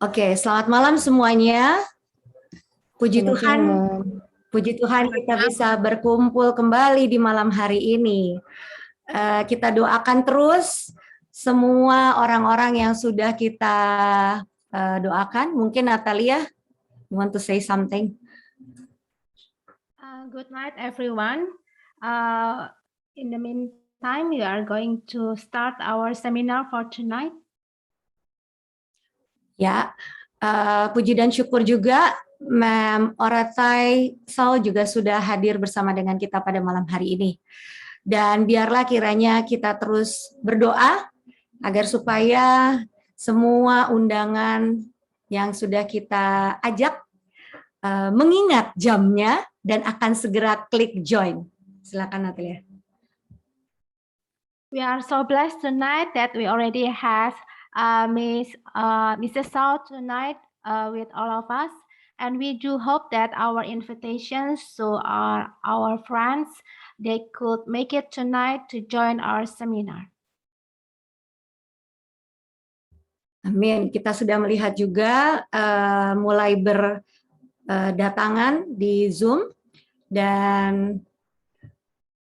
Oke, selamat malam semuanya. Puji Selamat Tuhan, malam. puji Tuhan kita bisa berkumpul kembali di malam hari ini. Kita doakan terus semua orang-orang yang sudah kita doakan. Mungkin Natalia, you want to say something? Good night, everyone. In the meantime, we are going to start our seminar for tonight. Ya, puji dan syukur juga Ma'am Oratai Saul juga sudah hadir bersama dengan kita pada malam hari ini. Dan biarlah kiranya kita terus berdoa agar supaya semua undangan yang sudah kita ajak mengingat jamnya dan akan segera klik join. Silakan Natalia. We are so blessed tonight that we already have Mrs. Saul tonight with all of us. And we do hope that our invitations to our friends, they could make it tonight to join our seminar. Amin. Kita sudah melihat juga mulai berdatangan di Zoom dan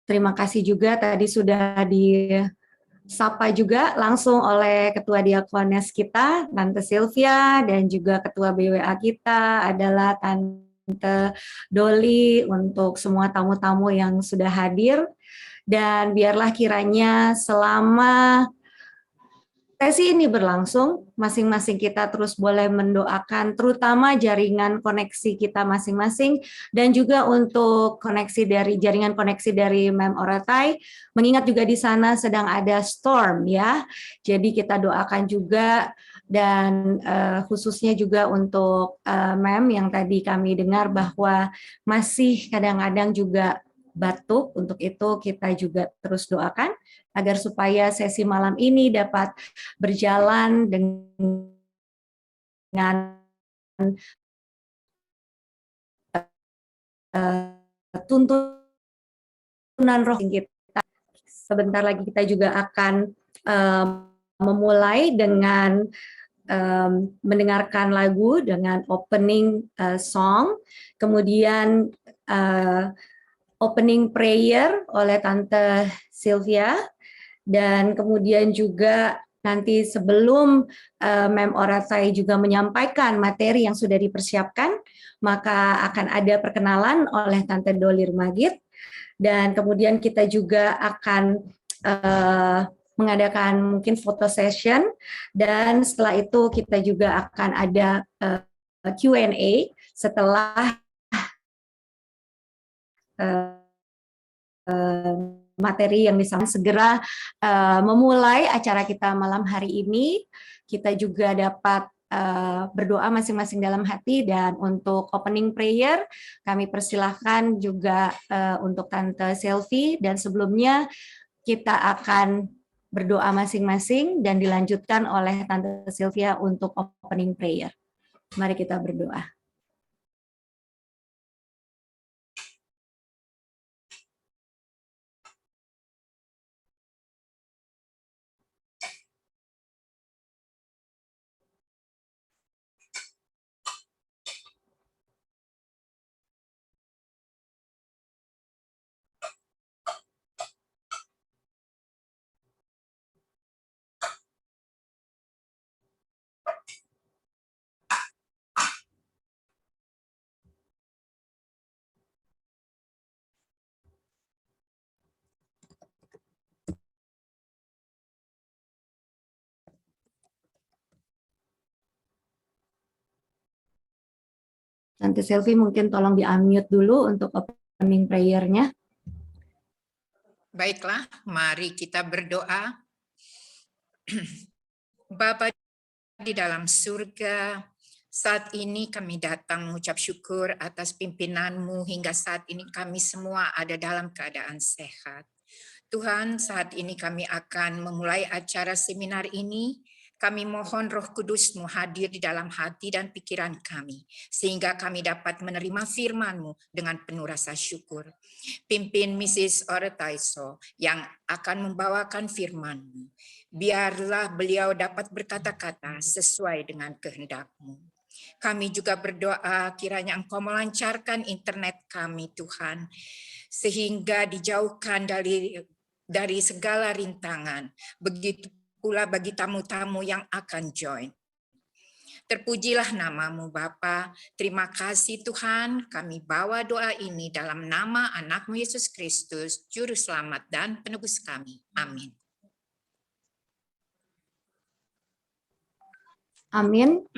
terima kasih juga tadi sudah disapa juga langsung oleh Ketua Diakones kita, Tante Sylvia, dan juga Ketua BWA kita adalah Tante Doli untuk semua tamu-tamu yang sudah hadir. Dan biarlah kiranya selama sesi ini berlangsung, masing-masing kita terus boleh mendoakan terutama jaringan koneksi kita masing-masing dan juga untuk jaringan koneksi dari Ma'am Oratai, mengingat juga di sana sedang ada storm ya. Jadi kita doakan juga dan khususnya juga untuk Ma'am yang tadi kami dengar bahwa masih kadang-kadang juga batuk, untuk itu kita juga terus doakan agar supaya sesi malam ini dapat berjalan dengan tuntunan roh kita. Sebentar lagi kita juga akan memulai dengan mendengarkan lagu dengan opening song, kemudian opening prayer oleh Tante Sylvia, dan kemudian juga nanti sebelum Ma'am Oratai juga menyampaikan materi yang sudah dipersiapkan, maka akan ada perkenalan oleh Tante Doli Rumagit, dan kemudian kita juga akan mengadakan mungkin foto session, dan setelah itu kita juga akan ada Q&A setelah materi yang disampaikan. Segera memulai acara kita malam hari ini. Kita juga dapat berdoa masing-masing dalam hati, dan untuk opening prayer kami persilahkan juga untuk Tante Selvi, dan sebelumnya kita akan berdoa masing-masing dan dilanjutkan oleh Tante Sylvia untuk opening prayer. Mari kita berdoa. Tante Selvi mungkin tolong di-unmute dulu untuk opening prayer-nya. Baiklah, mari kita berdoa. Bapa di dalam surga, saat ini kami datang mengucap syukur atas pimpinan-Mu hingga saat ini kami semua ada dalam keadaan sehat. Tuhan, saat ini kami akan memulai acara seminar ini. Kami mohon Roh Kudus-Mu hadir di dalam hati dan pikiran kami, sehingga kami dapat menerima firman-Mu dengan penuh rasa syukur. Pimpin Mrs. Oretaiso yang akan membawakan firman-Mu. Biarlah beliau dapat berkata-kata sesuai dengan kehendak-Mu. Kami juga berdoa kiranya Engkau melancarkan internet kami, Tuhan, sehingga dijauhkan dari segala rintangan. Begitu pula bagi tamu-tamu yang akan join. Terpujilah nama-Mu Bapa. Terima kasih Tuhan, kami bawa doa ini dalam nama anak-Mu Yesus Kristus, Juru Selamat dan Penebus kami. Amin. Amin.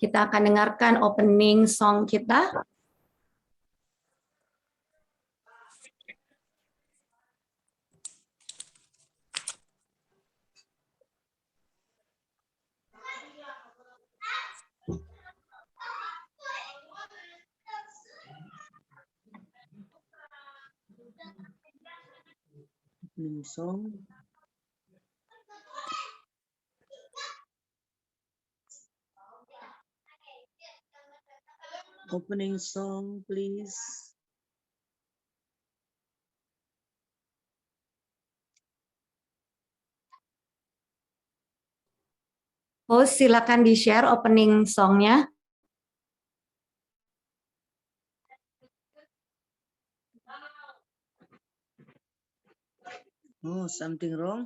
Kita akan dengarkan opening song kita. Opening song. Opening song, please. Host, silakan di-share opening song-nya. Oh, something wrong?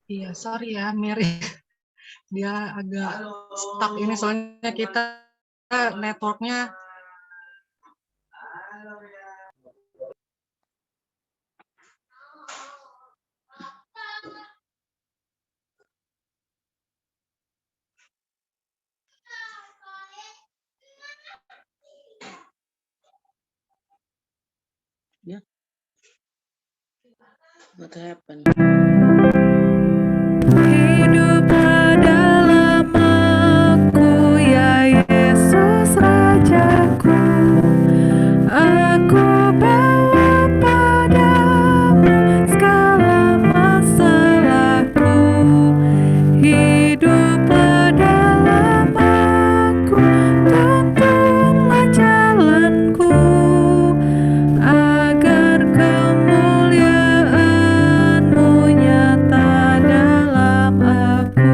Iya, sorry ya, Mary. Dia agak stuck ini soalnya kita networknya. Yeah. What happened? Hiduplah dalam aku, ya Yesus Rajaku. Aku bawa padamu segala masalahku. Hiduplah dalam aku, tuntunlah jalanku, agar kemuliaan-Mu nyata dalam aku.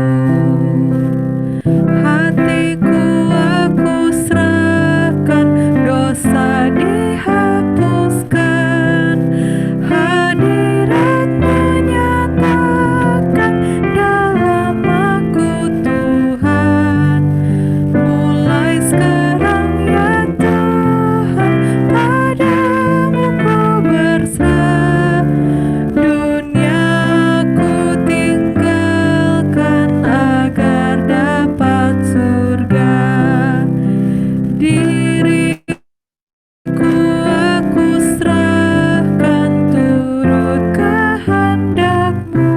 Hatiku aku serahkan, dosa dihapuskan. Hadirat-Mu nyatakan dalam aku, Tuhan. Mulai sekarang ya Tuhan, padamu ku berserah. Dunia ku tinggalkan agar dapat surga. Diriku aku serahkan turut kehendak-Mu.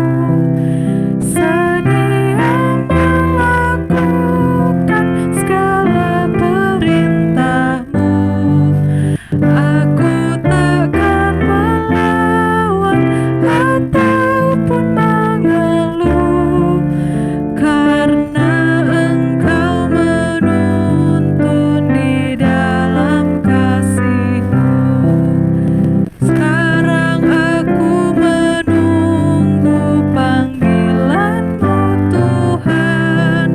Sedia melakukan segala perintah-Mu. Aku takkan melawan ataupun mengeluh, karena Engkau menuntun di dalam kasih-Mu. Sekarang aku menunggu panggilan-Mu, Tuhan.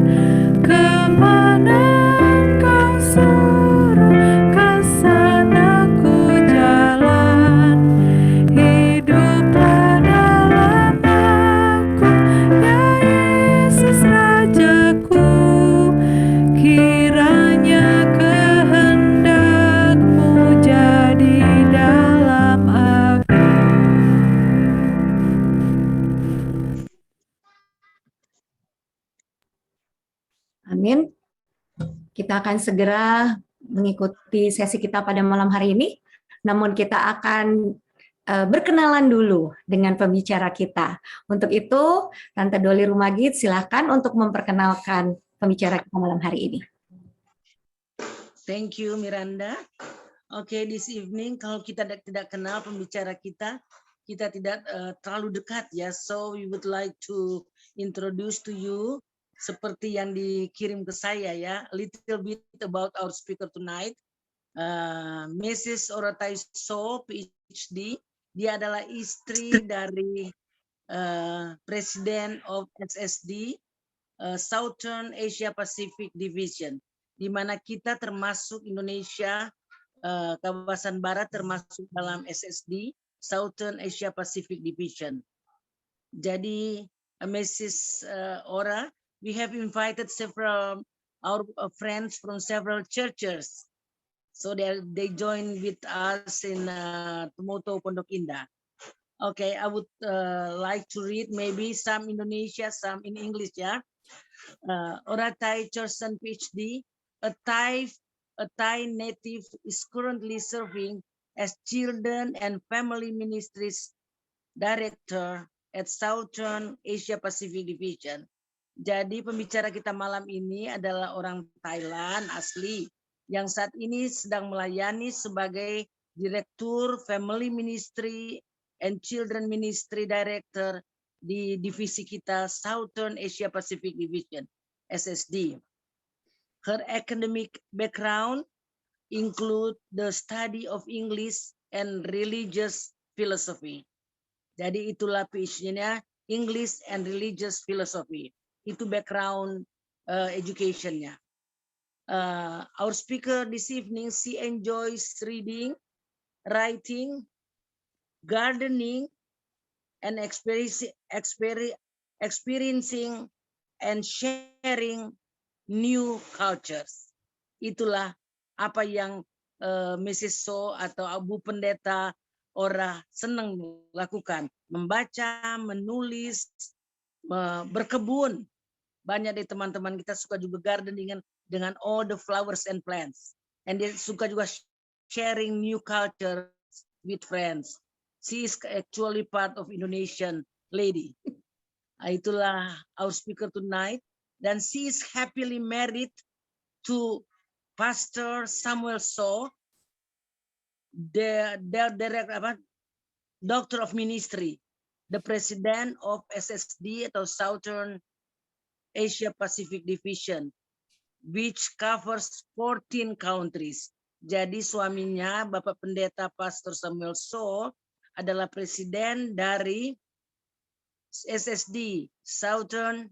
Kemana Engkau suruh, ke sana ku jalan. Hiduplah dalam aku, ya Yesus Rajaku. Kiranya kehendak-Mu jadi dalam aku. Amin. Kita akan segera mengikuti sesi kita pada malam hari ini. Namun kita akan berkenalan dulu dengan pembicara kita. Untuk itu, Tante Doli Rumagit silakan untuk memperkenalkan pembicara kita malam hari ini. Thank you, Miranda. Okay, this evening kalau kita tidak kenal pembicara kita tidak terlalu dekat ya. So we would like to introduce to you seperti yang dikirim ke saya ya, a little bit about our speaker tonight. Mrs. Orataiso, PhD. Dia adalah istri dari Presiden of SSD, Southern Asia Pacific Division, di mana kita termasuk Indonesia, kawasan Barat termasuk dalam SSD, Southern Asia Pacific Division. Jadi, Mrs. Ora, we have invited several our friends from several churches, so they join with us in Tumoto Pondok Indah. Okay, I would like to read maybe some Indonesia, some in English, yeah. Oratai Chorson, PhD, a Thai native, is currently serving as Children and Family Ministries Director at Southern Asia Pacific Division. Jadi pembicara kita malam ini adalah orang Thailand asli yang saat ini sedang melayani sebagai Direktur Family Ministry and Children Ministry Director di divisi kita Southern Asia Pacific Division, SSD. Her academic background include the study of English and religious philosophy. Jadi itulah PhD-nya, English and religious philosophy. Itu background education-nya. Our speaker this evening, she enjoys reading, writing, gardening, and experiencing and sharing new cultures. Itulah apa yang Mrs. So atau Abu Pendeta Ora senang lakukan, membaca, menulis, berkebun. Banyak dari teman-teman kita suka juga gardening dengan all the flowers and plants, and dia suka juga sharing new culture with friends. She is actually part of Indonesian lady. Itulah our speaker tonight. Dan she is happily married to Pastor Samuel So, the Doctor of Ministry, the President of SSD atau Southern Asia Pacific Division, which covers 14 countries. Jadi suaminya, Bapak Pendeta Pastor Samuel So, adalah presiden dari SSD, Southern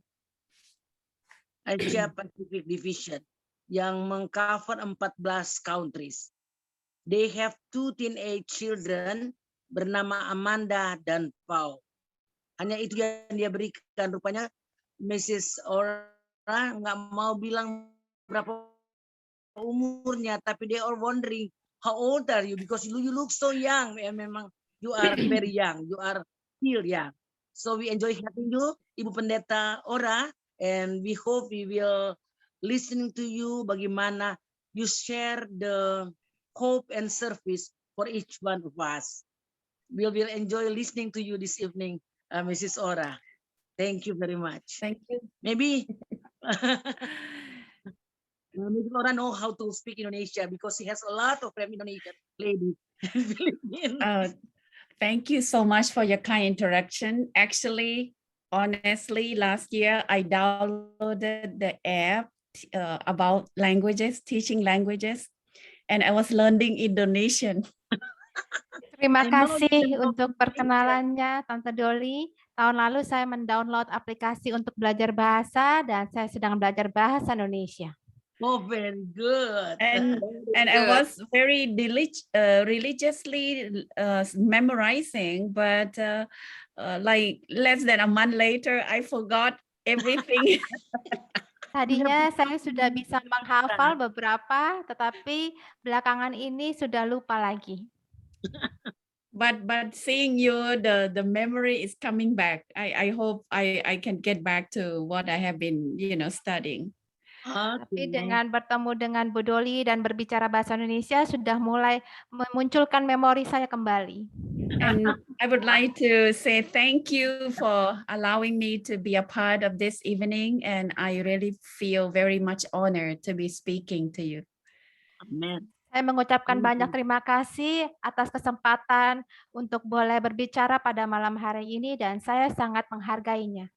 Asia Pacific Division, yang mengcover 14 countries. They have 2 teenage children bernama Amanda dan Paul. Hanya itu yang dia berikan. Rupanya Mrs. Ora nggak mau bilang berapa umurnya, tapi they are wondering, how old are you? Because you look so young. Ya, memang you are very young. You are still young. So we enjoy having you, Ibu Pendeta Ora, and we hope we will listening to you bagaimana you share the hope and service for each one of us. We will enjoy listening to you this evening, Mrs. Ora. Thank you very much. Thank you. Maybe maybe Ora know how to speak Indonesia because she has a lot of Indonesian ladies. Thank you so much for your kind introduction. Actually, honestly, last year I downloaded the app about languages, teaching languages, and I was learning Indonesian. Terima kasih untuk perkenalannya, Tante Dolly. Tahun lalu saya mendownload aplikasi untuk belajar bahasa dan saya sedang belajar bahasa Indonesia. Oh, very good. And I was very religiously memorizing, but like less than a month later, I forgot everything. Tadinya saya sudah bisa menghafal beberapa, tetapi belakangan ini sudah lupa lagi. But seeing you, the memory is coming back. I hope I can get back to what I have been, studying. Tapi dengan bertemu dengan Bu Dolly dan berbicara bahasa Indonesia sudah mulai memunculkan memori saya kembali. And I would like to say thank you for allowing me to be a part of this evening, and I really feel very much honored to be speaking to you. Amen. Saya mengucapkan banyak terima kasih atas kesempatan untuk boleh berbicara pada malam hari ini dan saya sangat menghargainya.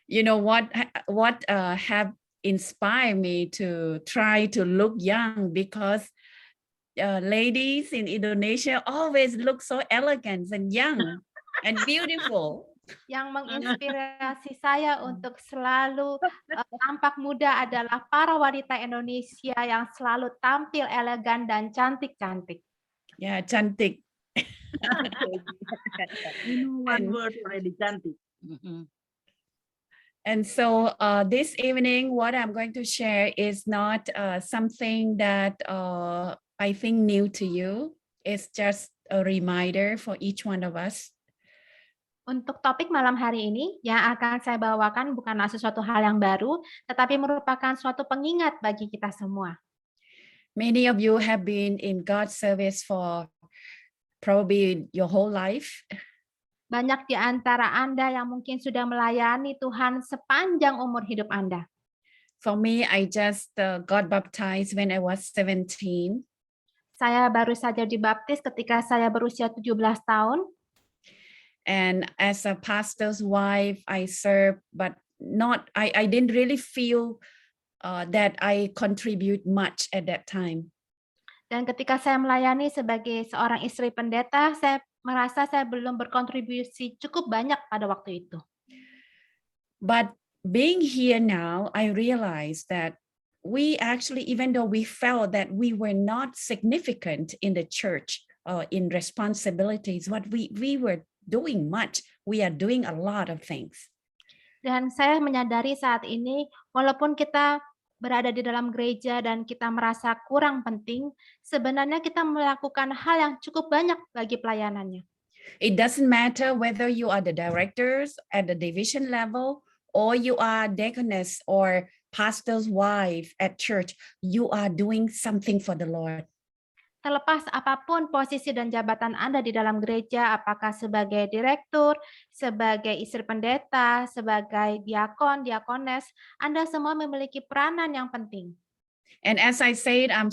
You know what have inspired me to try to look young, because ladies in Indonesia always look so elegant and young and beautiful. Yang menginspirasi saya untuk selalu tampak muda adalah para wanita Indonesia yang selalu tampil elegan dan cantik-cantik. Yeah, cantik. One word already, cantik. And so this evening, what I'm going to share is not something that I think new to you. It's just a reminder for each one of us. Untuk topik malam hari ini, yang akan saya bawakan bukanlah sesuatu hal yang baru, tetapi merupakan suatu pengingat bagi kita semua. Many of you have been in God's service for probably your whole life. Banyak di antara Anda yang mungkin sudah melayani Tuhan sepanjang umur hidup Anda. For me, I just got baptized when I was 17. Saya baru saja dibaptis ketika saya berusia 17 tahun. And as a pastor's wife, I served, but I didn't really feel that I contribute much at that time. Dan ketika saya melayani sebagai seorang istri pendeta, saya merasa saya belum berkontribusi cukup banyak pada waktu itu. But being here now, I realized that we actually, even though we felt that we were not significant in the church or in responsibilities, what we were doing much, we are doing a lot of things. Dan saya menyadari saat ini, walaupun kita berada di dalam gereja dan kita merasa kurang penting, sebenarnya kita melakukan hal yang cukup banyak bagi pelayanannya. It doesn't matter whether you are the directors at the division level or you are deaconess or pastor's wife at church, you are doing something for the Lord. Terlepas apapun posisi dan jabatan Anda di dalam gereja, apakah sebagai direktur, sebagai istri pendeta, sebagai diakon, diakones, Anda semua memiliki peranan yang penting. And as I said, I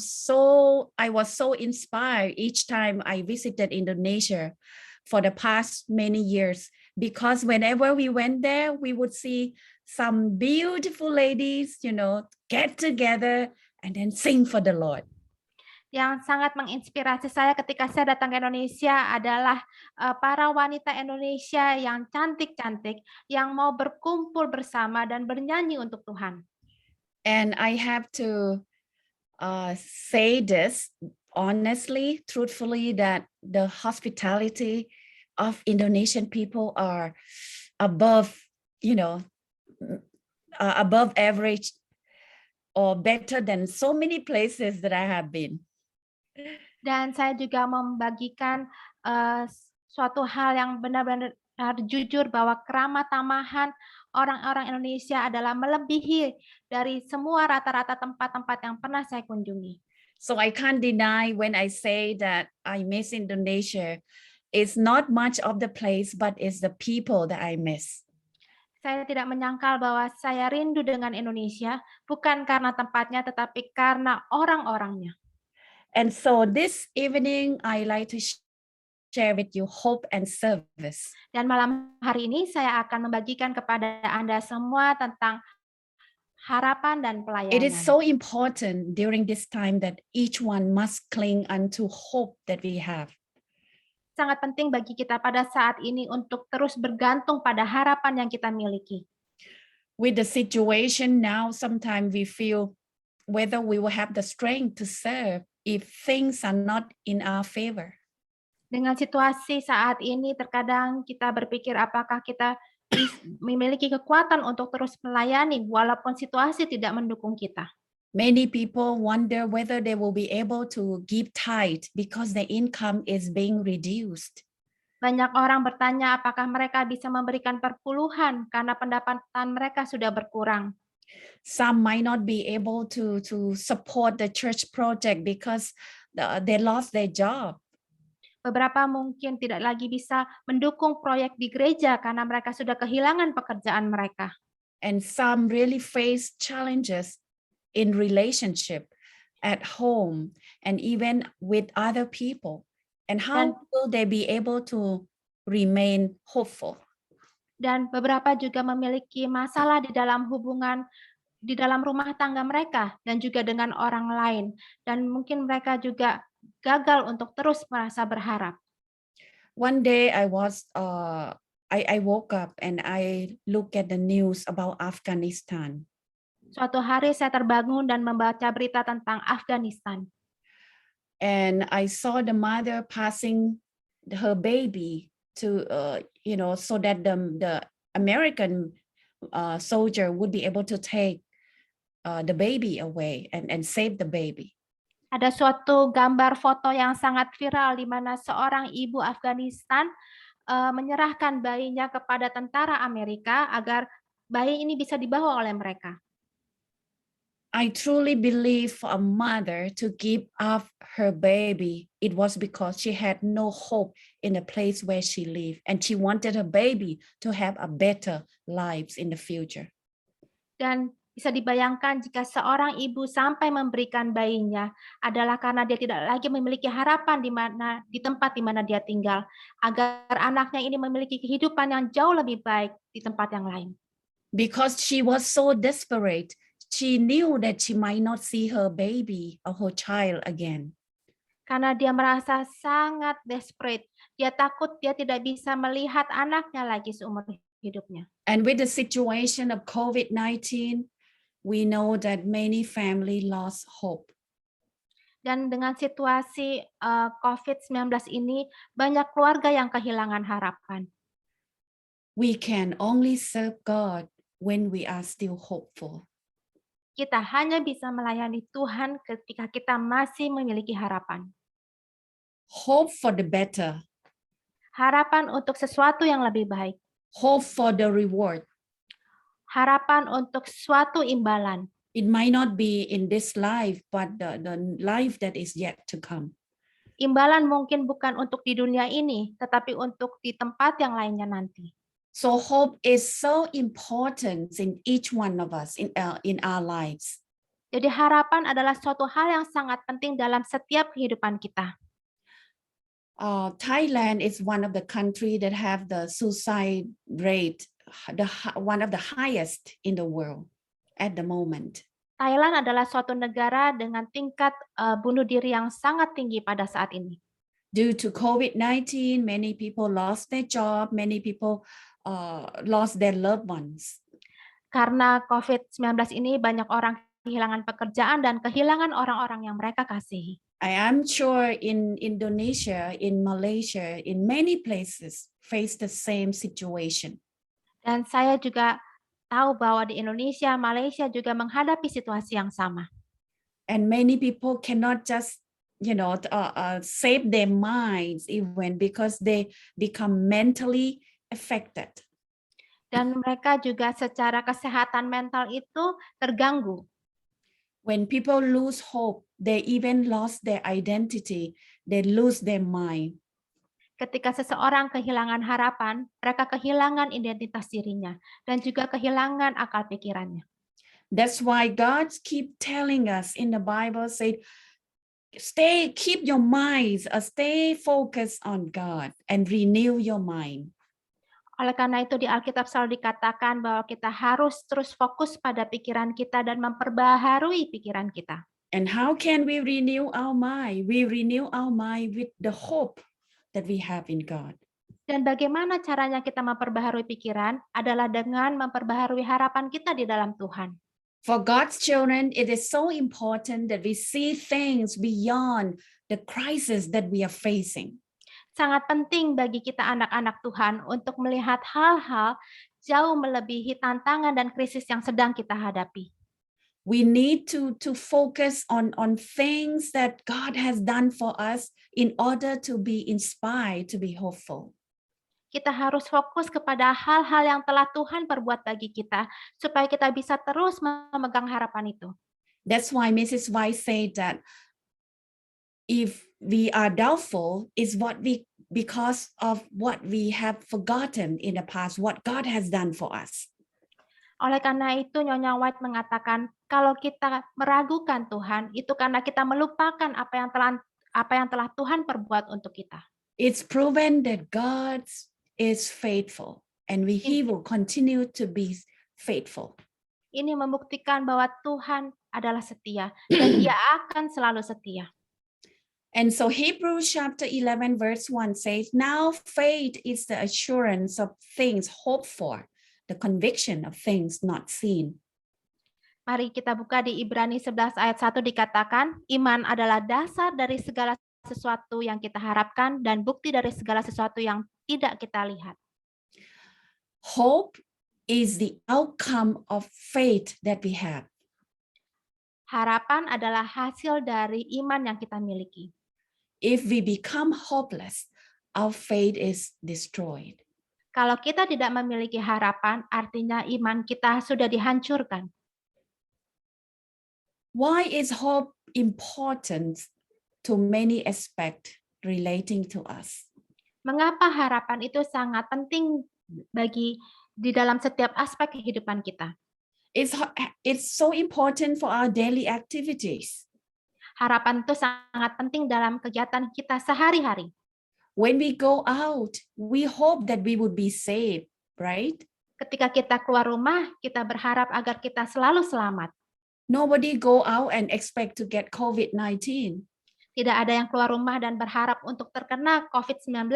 was so inspired each time I visited Indonesia for the past many years, because whenever we went there, we would see some beautiful ladies, get together and then sing for the Lord. Yang sangat menginspirasi saya ketika saya datang ke Indonesia adalah para wanita Indonesia yang cantik-cantik, yang mau berkumpul bersama dan bernyanyi untuk Tuhan. And I have to say this honestly, truthfully, that the hospitality of Indonesian people are above, above average or better than so many places that I have been. Dan saya juga membagikan suatu hal yang benar-benar jujur bahwa keramah tamahan orang-orang Indonesia adalah melebihi dari semua rata-rata tempat-tempat yang pernah saya kunjungi. So I can't deny when I say that I miss Indonesia, it's not much of the place, but it's the people that I miss. Saya tidak menyangkal bahwa saya rindu dengan Indonesia, bukan karena tempatnya, tetapi karena orang-orangnya. And so this evening, I like to share with you hope and service. Dan malam hari ini saya akan membagikan kepada Anda semua tentang harapan dan pelayanan. It is so important during this time that each one must cling unto hope that we have. Sangat penting bagi kita pada saat ini untuk terus bergantung pada harapan yang kita miliki. With the situation now, sometimes we feel whether we will have the strength to serve if things are not in our favor. Dengan situasi saat ini, terkadang kita berpikir apakah kita memiliki kekuatan untuk terus melayani walaupun situasi tidak mendukung kita. Many people wonder whether they will be able to give tithe because their income is being reduced. Banyak orang bertanya apakah mereka bisa memberikan perpuluhan karena pendapatan mereka sudah berkurang. Some might not be able to support the church project because they lost their job. Beberapa mungkin tidak lagi bisa mendukung proyek di gereja karena mereka sudah kehilangan pekerjaan mereka. And some really face challenges in relationship at home and even with other people. And how will they be able to remain hopeful? Dan beberapa juga memiliki masalah di dalam hubungan di dalam rumah tangga mereka dan juga dengan orang lain. Dan mungkin mereka juga gagal untuk terus merasa berharap. One day I woke up and I look at the news about Afghanistan. Suatu hari saya terbangun dan membaca berita tentang Afghanistan. And I saw the mother passing her baby to, so that the American soldier would be able to take the baby away and save the baby. Ada suatu gambar foto yang sangat viral di mana seorang ibu Afghanistan menyerahkan bayinya kepada tentara Amerika agar bayi ini bisa dibawa oleh mereka. I truly believe for a mother to give up her baby, it was because she had no hope in the place where she lived, and she wanted her baby to have a better lives in the future. Dan bisa dibayangkan jika seorang ibu sampai memberikan bayinya adalah karena dia tidak lagi memiliki harapan di tempat di mana dia tinggal, agar anaknya ini memiliki kehidupan yang jauh lebih baik di tempat yang lain. Because she was so desperate, she knew that she might not see her baby or her child again. Karena dia merasa sangat desperate, dia takut dia tidak bisa melihat anaknya lagi seumur hidupnya. And with the situation of COVID-19, we know that many families lost hope. Dan dengan situasi COVID-19 ini, banyak keluarga yang kehilangan harapan. We can only serve God when we are still hopeful. Kita hanya bisa melayani Tuhan ketika kita masih memiliki harapan. Hope for the better. Harapan untuk sesuatu yang lebih baik. Hope for the reward. Harapan untuk suatu imbalan. It might not be in this life, but the life that is yet to come. Imbalan mungkin bukan untuk di dunia ini, tetapi untuk di tempat yang lainnya nanti. So hope is so important in each one of us in our lives. Jadi harapan adalah suatu hal yang sangat penting dalam setiap kehidupan kita. Thailand is one of the countries that have the suicide rate, one of the highest in the world at the moment. Thailand adalah suatu negara dengan tingkat bunuh diri yang sangat tinggi pada saat ini. Due to COVID-19, many people lost their job, many people lost their loved ones. Karena COVID-19 ini banyak orang kehilangan pekerjaan dan kehilangan orang-orang yang mereka kasihi. I am sure in Indonesia, in Malaysia, in many places face the same situation. Dan saya juga tahu bahwa di Indonesia, Malaysia juga menghadapi situasi yang sama. And many people cannot just, save their minds even because they become mentally affected. Dan mereka juga secara kesehatan mental itu terganggu. When people lose hope, they even lost their identity, they lose their mind. Ketika seseorang kehilangan harapan, mereka kehilangan identitas dirinya dan juga kehilangan akal pikirannya. That's why God keep telling us in the Bible, say, keep your minds, stay focused on God and renew your mind. Oleh karena itu di Alkitab selalu dikatakan bahwa kita harus terus fokus pada pikiran kita dan memperbaharui pikiran kita. And how can we renew our mind? We renew our mind with the hope that we have in God. Dan bagaimana caranya kita memperbaharui pikiran adalah dengan memperbaharui harapan kita di dalam Tuhan. For God's children, it is so important that we see things beyond the crisis that we are facing. Sangat penting bagi kita anak-anak Tuhan untuk melihat hal-hal jauh melebihi tantangan dan krisis yang sedang kita hadapi. We need to focus on things that God has done for us in order to be inspired to be hopeful. Kita harus fokus kepada hal-hal yang telah Tuhan perbuat bagi kita supaya kita bisa terus memegang harapan itu. That's why Mrs. White said that if we are doubtful, is because of what we have forgotten in the past, what God has done for us. Oleh karena itu, Nyonya White mengatakan, kalau kita meragukan Tuhan, itu karena kita melupakan apa yang telah Tuhan perbuat untuk kita. It's proven that God is faithful and He will continue to be faithful. Ini membuktikan bahwa Tuhan adalah setia dan Dia akan selalu setia. And so Hebrews chapter 11 verse 1 says, now faith is the assurance of things hoped for, the conviction of things not seen. Mari kita buka di Ibrani 11 ayat 1 dikatakan, iman adalah dasar dari segala sesuatu yang kita harapkan dan bukti dari segala sesuatu yang tidak kita lihat. Hope is the outcome of faith that we have. Harapan adalah hasil dari iman yang kita miliki. If we become hopeless, our faith is destroyed. Kalau kita tidak memiliki harapan, artinya iman kita sudah dihancurkan. Why is hope important to many aspects relating to us? Mengapa harapan itu sangat penting di dalam setiap aspek kehidupan kita? It's so important for our daily activities. Harapan itu sangat penting dalam kegiatan kita sehari-hari. When we go out, we hope that we would be safe, right? Ketika kita keluar rumah, kita berharap agar kita selalu selamat. Nobody go out and expect to get COVID-19 Tidak ada yang keluar rumah dan berharap untuk terkena COVID-19.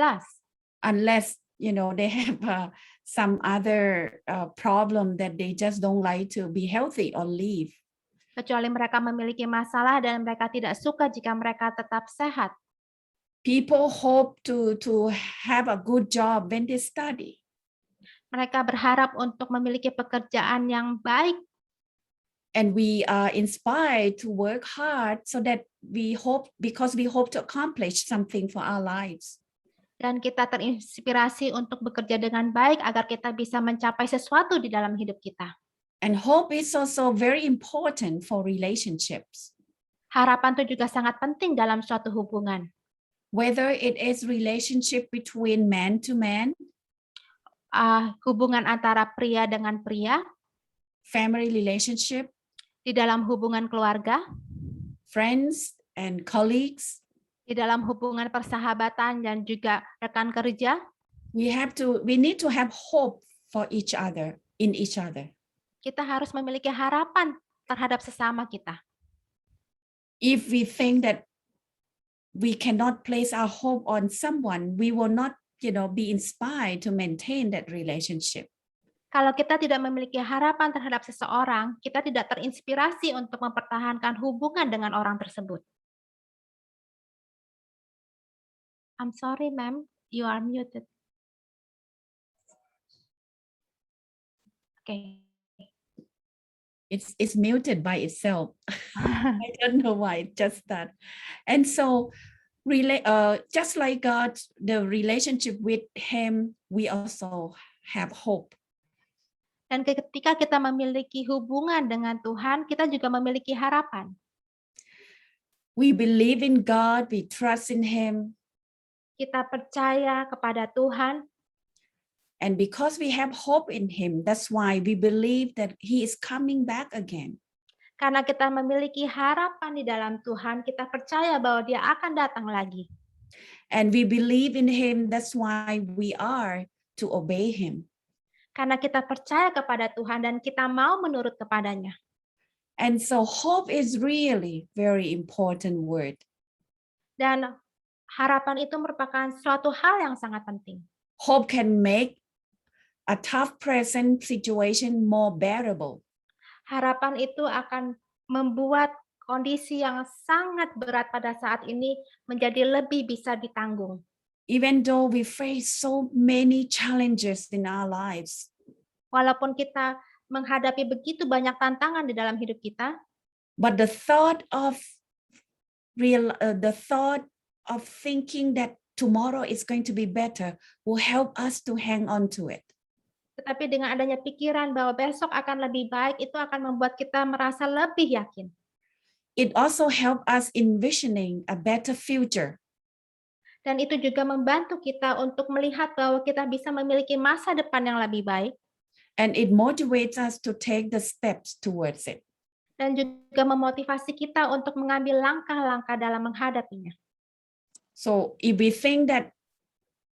unless, they have some other problem that they just don't like to be healthy or live. Kecuali mereka memiliki masalah dan mereka tidak suka jika mereka tetap sehat. People hope to have a good job when they study. Mereka berharap untuk memiliki pekerjaan yang baik. And we are inspired to work hard so that because we hope to accomplish something for our lives. Dan kita terinspirasi untuk bekerja dengan baik agar kita bisa mencapai sesuatu di dalam hidup kita. And hope is also very important for relationships. Harapan itu juga sangat penting dalam suatu hubungan. Whether it is relationship between man to man, Hubungan antara pria dengan pria, family relationship, di dalam hubungan keluarga, friends and colleagues, di dalam hubungan persahabatan dan juga rekan kerja, we need to have hope for each other, in each other. kita harus memiliki harapan terhadap sesama kita. If we think that we cannot place our hope on someone, we will not, be inspired to maintain that relationship. Kalau kita tidak memiliki harapan terhadap seseorang, kita tidak terinspirasi untuk mempertahankan hubungan dengan orang tersebut. I'm sorry, ma'am, you are muted. Okay. It's muted by itself. I don't know why, just that. And so, just like God, the relationship with Him, we also have hope. Dan ketika kita memiliki hubungan dengan Tuhan, kita juga memiliki harapan. We believe in God, we trust in Him. Kita percaya kepada Tuhan. And because we have hope in Him, that's why we believe that He is coming back again. Karena kita memiliki harapan di dalam Tuhan, kita percaya bahwa Dia akan datang lagi. And we believe in Him, that's why we are to obey Him. Karena kita percaya kepada Tuhan dan kita mau menurut kepadanya. And so hope is really very important word. Dan harapan itu merupakan suatu hal yang sangat penting. Hope can make a tough present situation more bearable. Harapan itu akan membuat kondisi yang sangat berat pada saat ini menjadi lebih bisa ditanggung. Even though we face so many challenges in our lives. Walaupun kita menghadapi begitu banyak tantangan di dalam hidup kita, but the thought of thinking that tomorrow is going to be better will help us to hang on to it. Tetapi dengan adanya pikiran bahwa besok akan lebih baik, itu akan membuat kita merasa lebih yakin. It also help us envisioning a better future. Dan itu juga membantu kita untuk melihat bahwa kita bisa memiliki masa depan yang lebih baik. and it motivates us to take the steps towards it. Dan juga memotivasi kita untuk mengambil langkah-langkah dalam menghadapinya. So if we think that,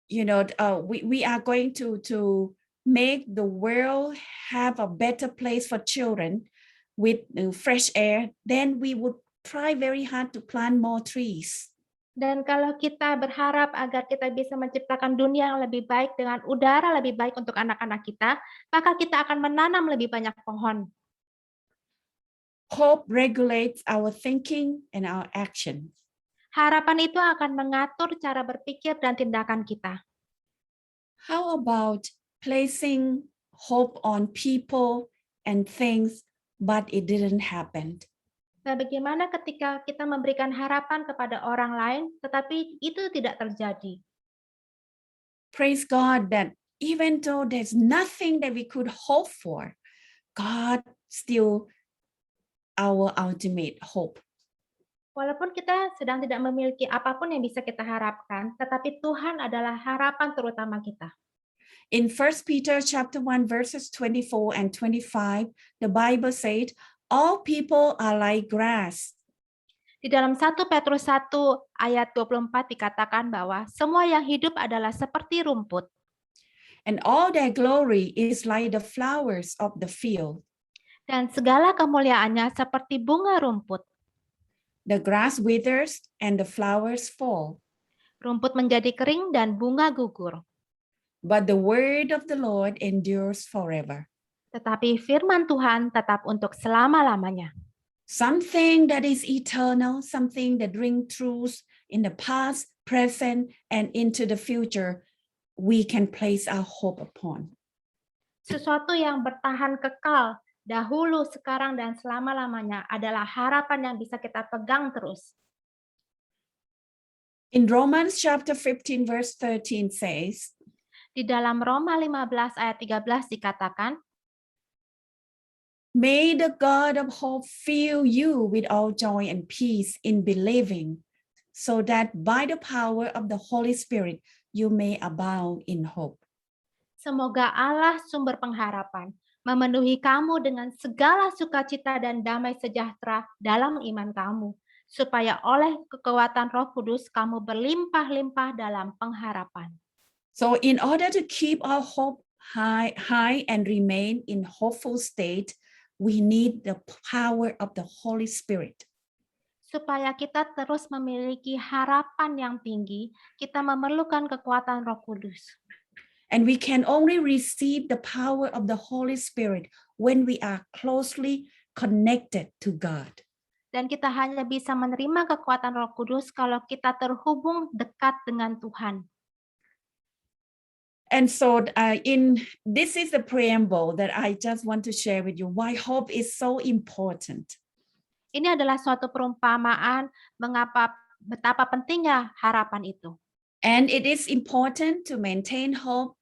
we are going to make the world have a better place for children with fresh air, then we would try very hard to plant more trees. Dan kalau kita berharap agar kita bisa menciptakan dunia yang lebih baik dengan udara lebih baik untuk anak-anak kita, maka kita akan menanam lebih banyak pohon. Hope regulates our thinking and our actions. Harapan itu akan mengatur cara berpikir dan tindakan kita. How about placing hope on people and things, but it didn't happen? Nah, bagaimana ketika kita memberikan harapan kepada orang lain, tetapi itu tidak terjadi? Praise God that even though there's nothing that we could hope for, God still our ultimate hope. Walaupun kita sedang tidak memiliki apapun yang bisa kita harapkan, tetapi Tuhan adalah harapan terutama kita. In 1 Peter chapter 1 verses 24 and 25, the Bible said, all people are like grass. Di dalam 1 Petrus 1 ayat 24 dikatakan bahwa semua yang hidup adalah seperti rumput. And all their glory is like the flowers of the field. Dan segala kemuliaannya seperti bunga rumput. The grass withers and the flowers fall. Rumput menjadi kering dan bunga gugur. But the word of the Lord endures forever. Tetapi firman Tuhan tetap untuk selama-lamanya. Something that is eternal, something that rings truth in the past, present, and into the future, we can place our hope upon. Sesuatu yang bertahan kekal, dahulu, sekarang, dan selama-lamanya adalah harapan yang bisa kita pegang terus. In Romans chapter 15 verse 13 says, Di dalam Roma 15 ayat 13 dikatakan, may the God of hope fill you with all joy and peace in believing, so that by the power of the Holy Spirit you may abound in hope. semoga Allah sumber pengharapan memenuhi kamu dengan segala sukacita dan damai sejahtera dalam iman kamu, supaya oleh kekuatan Roh Kudus kamu berlimpah-limpah dalam pengharapan. So in order to keep our hope high and remain in hopeful state, we need the power of the Holy Spirit. Supaya kita terus memiliki harapan yang tinggi, kita memerlukan kekuatan Roh Kudus. And we can only receive the power of the Holy Spirit when we are closely connected to God. Dan kita hanya bisa menerima kekuatan Roh Kudus kalau kita terhubung dekat dengan Tuhan. And so this is the preamble that I just want to share with you, why hope is so important. Ini adalah suatu perumpamaan betapa pentingnya harapan itu. And it is important to maintain hope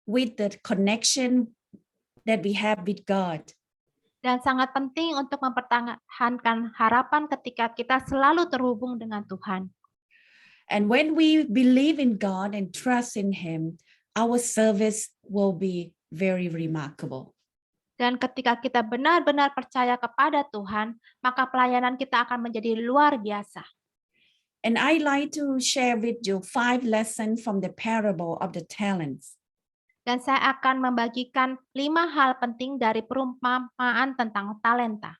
with the connection that we have with God. Dan sangat penting untuk mempertahankan harapan ketika kita selalu terhubung dengan Tuhan. And when we believe in God and trust in Him, our service will be very remarkable. Dan ketika kita benar-benar percaya kepada Tuhan, maka pelayanan kita akan menjadi luar biasa. And I like to share with you 5 lessons from the parable of the talents. Dan saya akan membagikan 5 hal penting dari perumpamaan tentang talenta.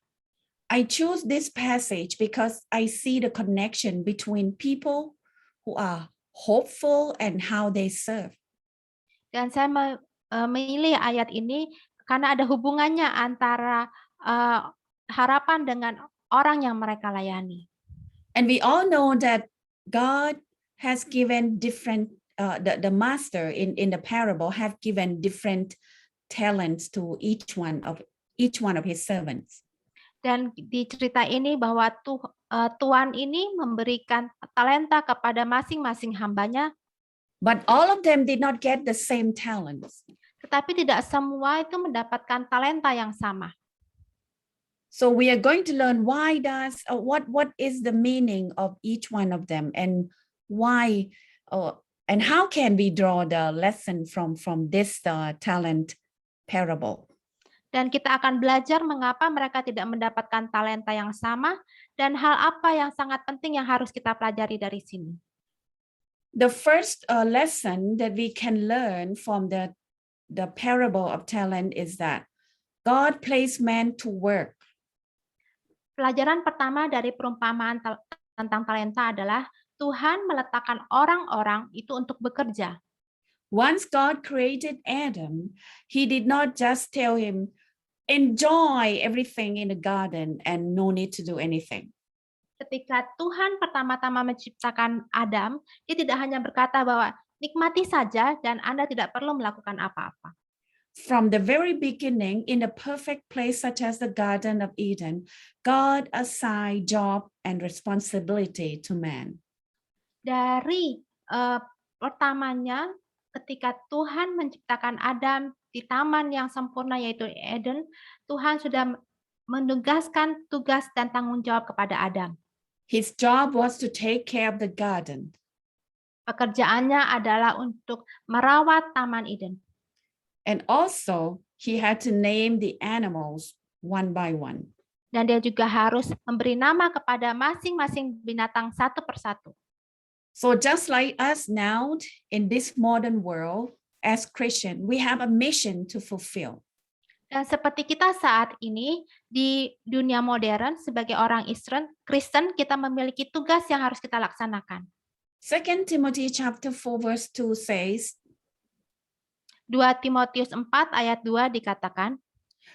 I choose this passage because I see the connection between people who are hopeful and how they serve. Dan saya memilih ayat ini karena ada hubungannya antara harapan dengan orang yang mereka layani. And we all know that God has given different, the master in the parable have given different talents to each one of his servants. Dan di cerita ini bahwa Tuhan ini memberikan talenta kepada masing-masing hambanya. But all of them did not get the same talents. Tetapi tidak semua itu mendapatkan talenta yang sama. So we are going to learn what is the meaning of each one of them, and why, and how can we draw the lesson from this talent parable. Dan kita akan belajar mengapa mereka tidak mendapatkan talenta yang sama dan hal apa yang sangat penting yang harus kita pelajari dari sini. The first lesson that we can learn from the parable of talent is that God placed man to work. Pelajaran pertama dari perumpamaan tentang talenta adalah Tuhan meletakkan orang-orang itu untuk bekerja. Once God created Adam, he did not just tell him, enjoy everything in the garden and no need to do anything. Ketika Tuhan pertama-tama menciptakan Adam, dia tidak hanya berkata bahwa nikmati saja dan Anda tidak perlu melakukan apa-apa. From the very beginning, in a perfect place such as the Garden of Eden, God assigned job and responsibility to man. Dari pertamanya, ketika Tuhan menciptakan Adam di taman yang sempurna yaitu Eden, Tuhan sudah menugaskan tugas dan tanggung jawab kepada Adam. His job was to take care of the garden. Pekerjaannya adalah untuk merawat taman Eden. And also, he had to name the animals one by one. Dan dia juga harus memberi nama kepada masing-masing binatang satu persatu. So just like us now in this modern world, as Christian, we have a mission to fulfill. Dan seperti kita saat ini di dunia modern sebagai orang Kristen, kita memiliki tugas yang harus kita laksanakan. 2 Timothy chapter 4 verse 2 says, 2 Timotius 4 ayat 2 dikatakan,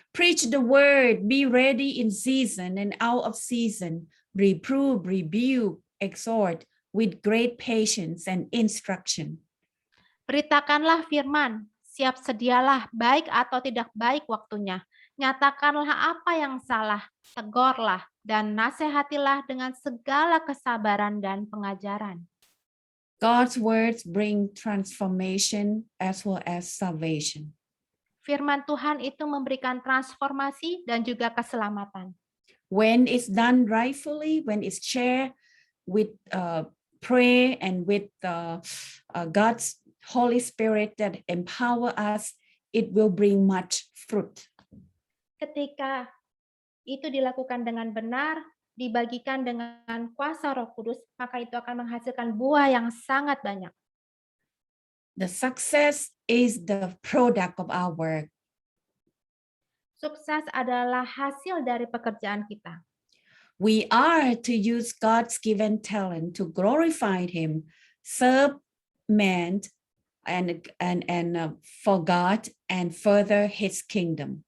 preach the word, be ready in season and out of season, reprove, rebuke, exhort with great patience and instruction. Beritakanlah firman, siap sedialah baik atau tidak baik waktunya. Nyatakanlah apa yang salah, tegurlah, dan nasihatilah dengan segala kesabaran dan pengajaran. God's words bring transformation as well as salvation. Firman Tuhan itu memberikan transformasi dan juga keselamatan. When it's done rightfully, when it's shared with prayer and with God's Holy Spirit that empower us, it will bring much fruit. Ketika itu dilakukan dengan benar, dibagikan dengan kuasa Roh Kudus, maka itu akan menghasilkan buah yang sangat banyak. The success is the product of our work. Sukses adalah hasil dari pekerjaan kita. We are to use God's given talent to glorify Him, serve man, and for God, and further His kingdom.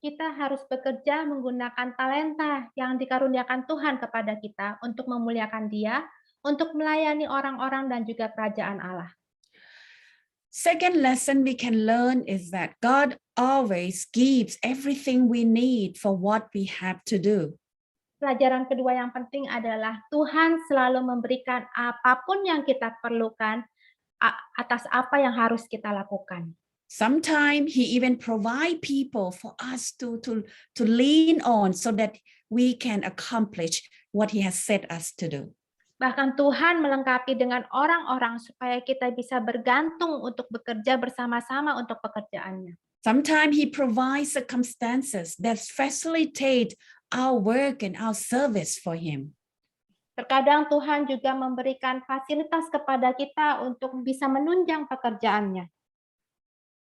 Kita harus bekerja menggunakan talenta yang dikaruniakan Tuhan kepada kita untuk memuliakan Dia, untuk melayani orang-orang dan juga kerajaan Allah. Second lesson we can learn is that God always gives everything we need for what we have to do. Pelajaran kedua yang penting adalah Tuhan selalu memberikan apapun yang kita perlukan atas apa yang harus kita lakukan. Sometimes He even provide people for us to lean on so that we can accomplish what He has set us to do. Bahkan Tuhan melengkapi dengan orang-orang supaya kita bisa bergantung untuk bekerja bersama-sama untuk pekerjaannya. Sometimes He provides circumstances that facilitate our work and our service for Him. Terkadang Tuhan juga memberikan fasilitas kepada kita untuk bisa menunjang pekerjaannya.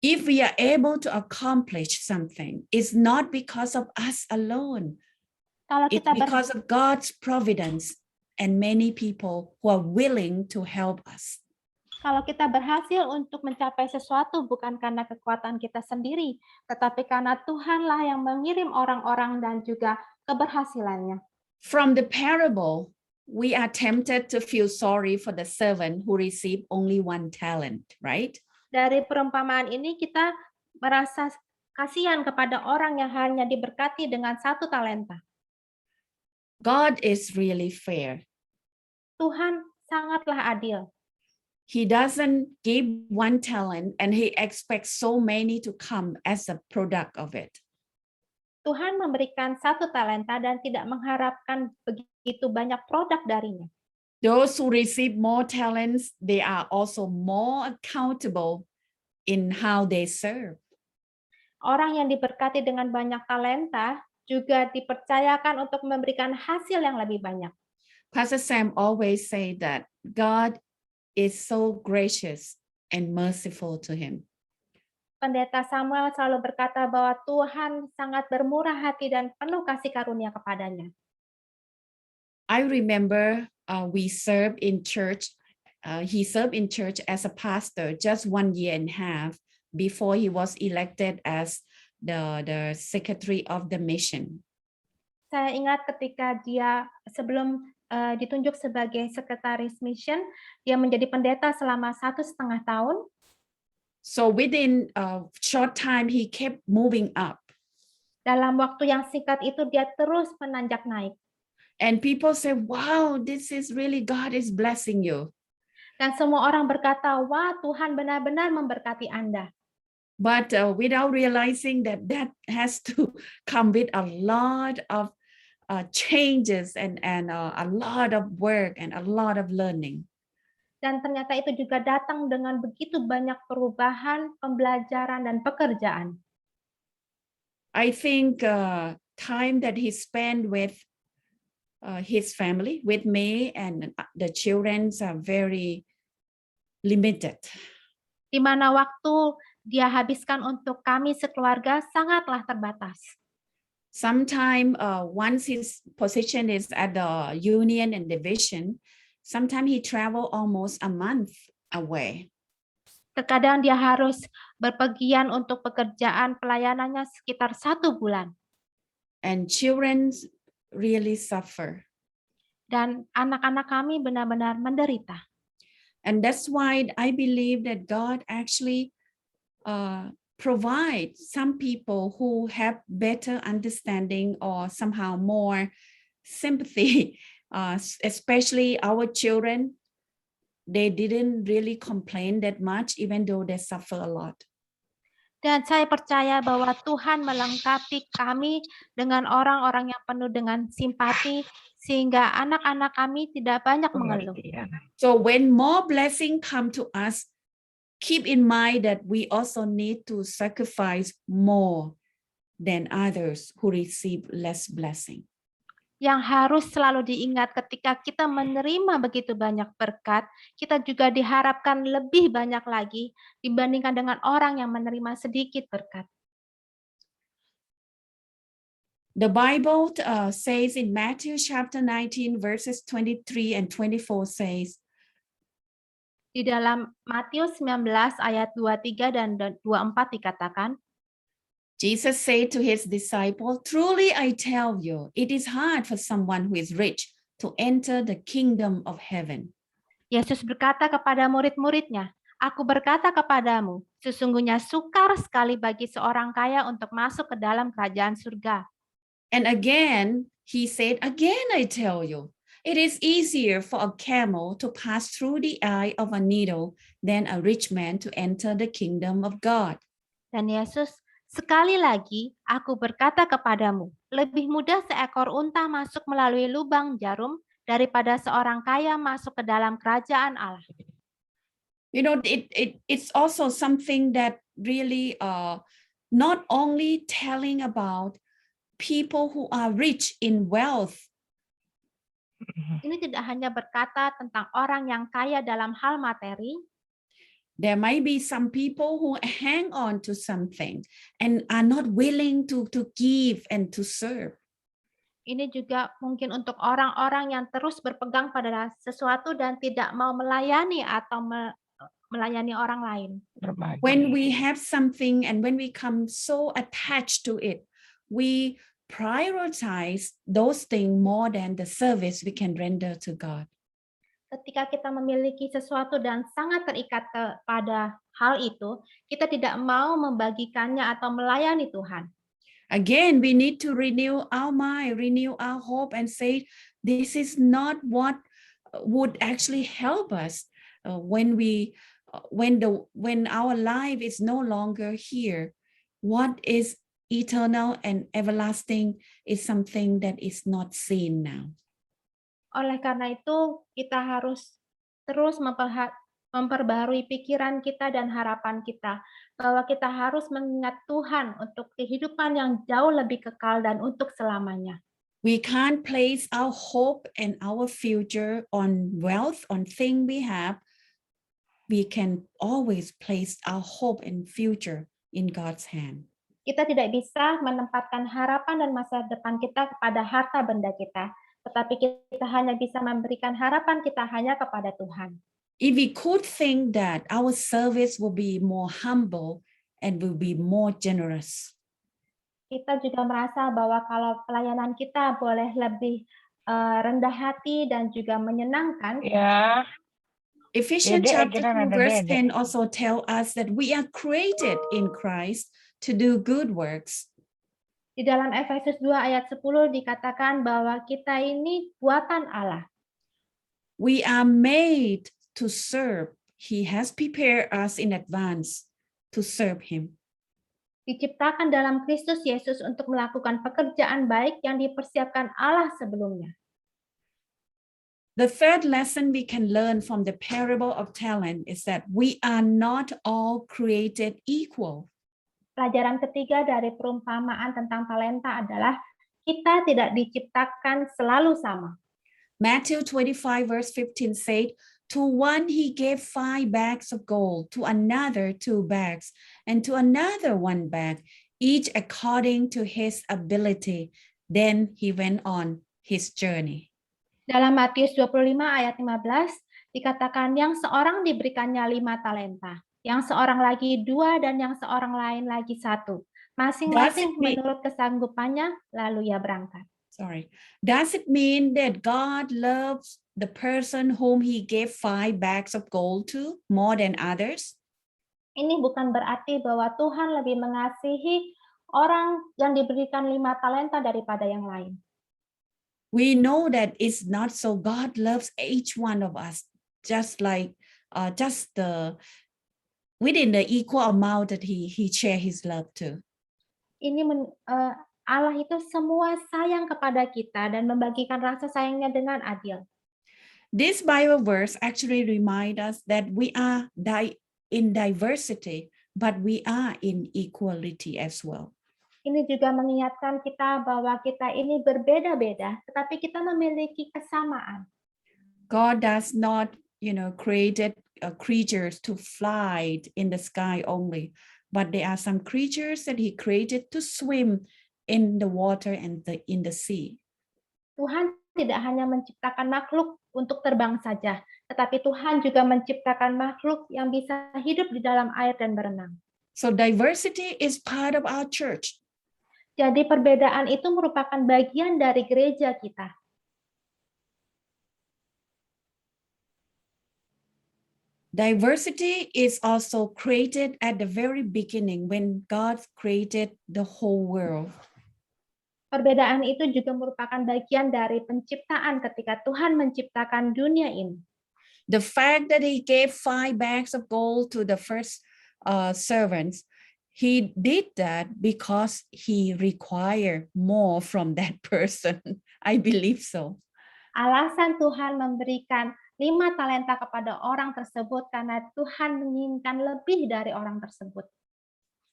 If we are able to accomplish something, it's not because of us alone. Kalau It's kita because of God's providence and many people who are willing to help us. Kalau kita berhasil untuk mencapai sesuatu bukan karena kekuatan kita sendiri, tetapi karena Tuhanlah yang mengirim orang-orang dan juga keberhasilannya. From the parable, we are tempted to feel sorry for the servant who received only one talent, right? Dari perumpamaan ini kita merasa kasihan kepada orang yang hanya diberkati dengan satu talenta. God is really fair. Tuhan sangatlah adil. He doesn't give one talent and He expects so many to come as a product of it. Tuhan memberikan satu talenta dan tidak mengharapkan begitu banyak produk darinya. Those who receive more talents, they are also more accountable in how they serve. orang yang diberkati dengan banyak talenta juga dipercayakan untuk memberikan hasil yang lebih banyak. Pastor Sam always say that God is so gracious and merciful to him. Pendeta Samuel selalu berkata bahwa Tuhan sangat bermurah hati dan penuh kasih karunia kepadanya. I remember we served in church. He served in church as a pastor just 1.5 years before he was elected as the secretary of the mission. Saya ingat ketika dia sebelum ditunjuk sebagai sekretaris mission, dia menjadi pendeta selama 1,5 tahun. So within a short time, he kept moving up. Dalam waktu yang singkat itu dia terus menanjak naik. And people say, wow, this is really God is blessing you. Dan semua orang berkata, wah Tuhan benar-benar memberkati Anda. But without realizing that has to come with a lot of changes and a lot of work and a lot of learning. Dan ternyata itu juga datang dengan begitu banyak perubahan, pembelajaran, dan pekerjaan. I think time that he spent with his family, with me and the children are very limited. Di mana waktu dia habiskan untuk kami sekeluarga sangatlah terbatas. Sometimes once his position is at the union and division, sometimes he travel almost a month away. Terkadang dia harus berpergian untuk pekerjaan pelayanannya sekitar 1 bulan. And children really suffer. Dan anak-anak kami benar-benar menderita. And that's why I believe that God actually provide some people who have better understanding or somehow more sympathy, especially our children. They didn't really complain that much, even though they suffer a lot. Dan saya percaya bahwa Tuhan melengkapi kami dengan orang-orang yang penuh dengan simpati, sehingga anak-anak kami tidak banyak mengeluh. So when more blessing come to us, keep in mind that we also need to sacrifice more than others who receive less blessing. Yang harus selalu diingat ketika kita menerima begitu banyak berkat, kita juga diharapkan lebih banyak lagi dibandingkan dengan orang yang menerima sedikit berkat. The Bible says in Matthew chapter 19 verses 23 and 24 says, Di dalam Matius 19 ayat 23 dan 24 dikatakan, Jesus said to his disciples, truly I tell you, it is hard for someone who is rich to enter the kingdom of heaven. Yesus berkata kepada murid-muridnya, Aku berkata kepadamu, sesungguhnya sukar sekali bagi seorang kaya untuk masuk ke dalam kerajaan surga. And again, he said, again I tell you, it is easier for a camel to pass through the eye of a needle than a rich man to enter the kingdom of God. Dan Yesus, sekali lagi, aku berkata kepadamu, lebih mudah seekor unta masuk melalui lubang jarum daripada seorang kaya masuk ke dalam kerajaan Allah. You know, it's also something that really not only telling about people who are rich in wealth. Ini tidak hanya berkata tentang orang yang kaya dalam hal materi. There might be some people who hang on to something and are not willing to give and to serve. Ini juga mungkin untuk orang-orang yang terus berpegang pada sesuatu dan tidak mau melayani atau melayani orang lain. When we have something and when we come so attached to it, we prioritize those things more than the service we can render to God. Ketika kita memiliki sesuatu dan sangat terikat kepada hal itu, kita tidak mau membagikannya atau melayani Tuhan. Again, we need to renew our mind, renew our hope, and say, this is not what would actually help us when our life is no longer here. What is eternal and everlasting is something that is not seen now. Oleh karena itu, kita harus terus memperbarui pikiran kita dan harapan kita, bahwa kita harus mengingat Tuhan untuk kehidupan yang jauh lebih kekal dan untuk selamanya. We can't place our hope and our future on wealth, on things we have. We can always place our hope and future in God's hand. Kita tidak bisa menempatkan harapan dan masa depan kita kepada harta benda kita, tetapi kita hanya bisa memberikan harapan kita hanya kepada Tuhan. If we could think that our service will be more humble and will be more generous, Kita juga merasa bahwa kalau pelayanan kita boleh lebih rendah hati dan juga menyenangkan, Ephesians Dede, chapter ajaran 2 ada verse Dede. 10 also tell us that we are created in Christ to do good works. di dalam Efesus 2 ayat 10 dikatakan bahwa kita ini buatan Allah. We are made to serve. He has prepared us in advance to serve him. Diciptakan dalam Kristus Yesus untuk melakukan pekerjaan baik yang dipersiapkan Allah sebelumnya. The third lesson we can learn from the parable of talent is that we are not all created equal. Pelajaran ketiga dari perumpamaan tentang talenta adalah kita tidak diciptakan selalu sama. Matthew 25 verse 15 said, to one he gave 5 bags of gold, to another 2 bags, and to another 1 bag, each according to his ability. Then he went on his journey. Dalam Matius 25 ayat 15 dikatakan yang seorang diberikannya 5 talenta, yang seorang lagi 2 dan yang seorang lain lagi 1. Masing-masing menurut kesanggupannya, lalu ia berangkat. Does it mean that God loves the person whom he gave 5 bags of gold to more than others? Ini bukan berarti bahwa Tuhan lebih mengasihi orang yang diberikan 5 talenta daripada yang lain. We know that it's not so. God loves each one of us just like within the equal amount that he share his love to. Allah itu semua sayang kepada kita dan membagikan rasa sayangnya dengan adil. This Bible verse actually remind us that we are in diversity, but we are in equality as well. Ini juga mengingatkan kita bahwa kita ini berbeda-beda, tetapi kita memiliki kesamaan. God does not, created creatures to fly in the sky only, but there are some creatures that he created to swim in the water and in the sea. Tuhan tidak hanya menciptakan makhluk untuk terbang saja, tetapi Tuhan juga menciptakan makhluk yang bisa hidup di dalam air dan berenang. So diversity is part of our church. Jadi perbedaan itu merupakan bagian dari gereja kita. Diversity is also created at the very beginning when God created the whole world. Perbedaan itu juga merupakan bagian dari penciptaan ketika Tuhan menciptakan dunia ini. The fact that he gave 5 bags of gold to the first servants, he did that because he required more from that person. I believe so. Alasan Tuhan memberikan 5 talenta kepada orang tersebut karena Tuhan menginginkan lebih dari orang tersebut.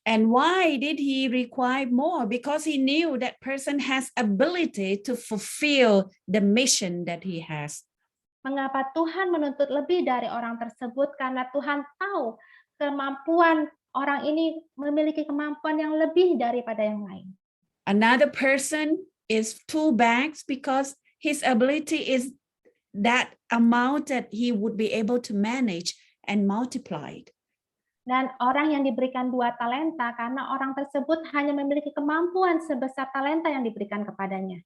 And why did he require more? Because he knew that person has ability to fulfill the mission that he has. Mengapa Tuhan menuntut lebih dari orang tersebut? Karena Tuhan tahu kemampuan orang ini memiliki kemampuan yang lebih daripada yang lain. Another person is 2 bags because his ability is that amount that he would be able to manage and multiply it. Dan orang yang diberikan 2 talenta karena orang tersebut hanya memiliki kemampuan sebesar talenta yang diberikan kepadanya.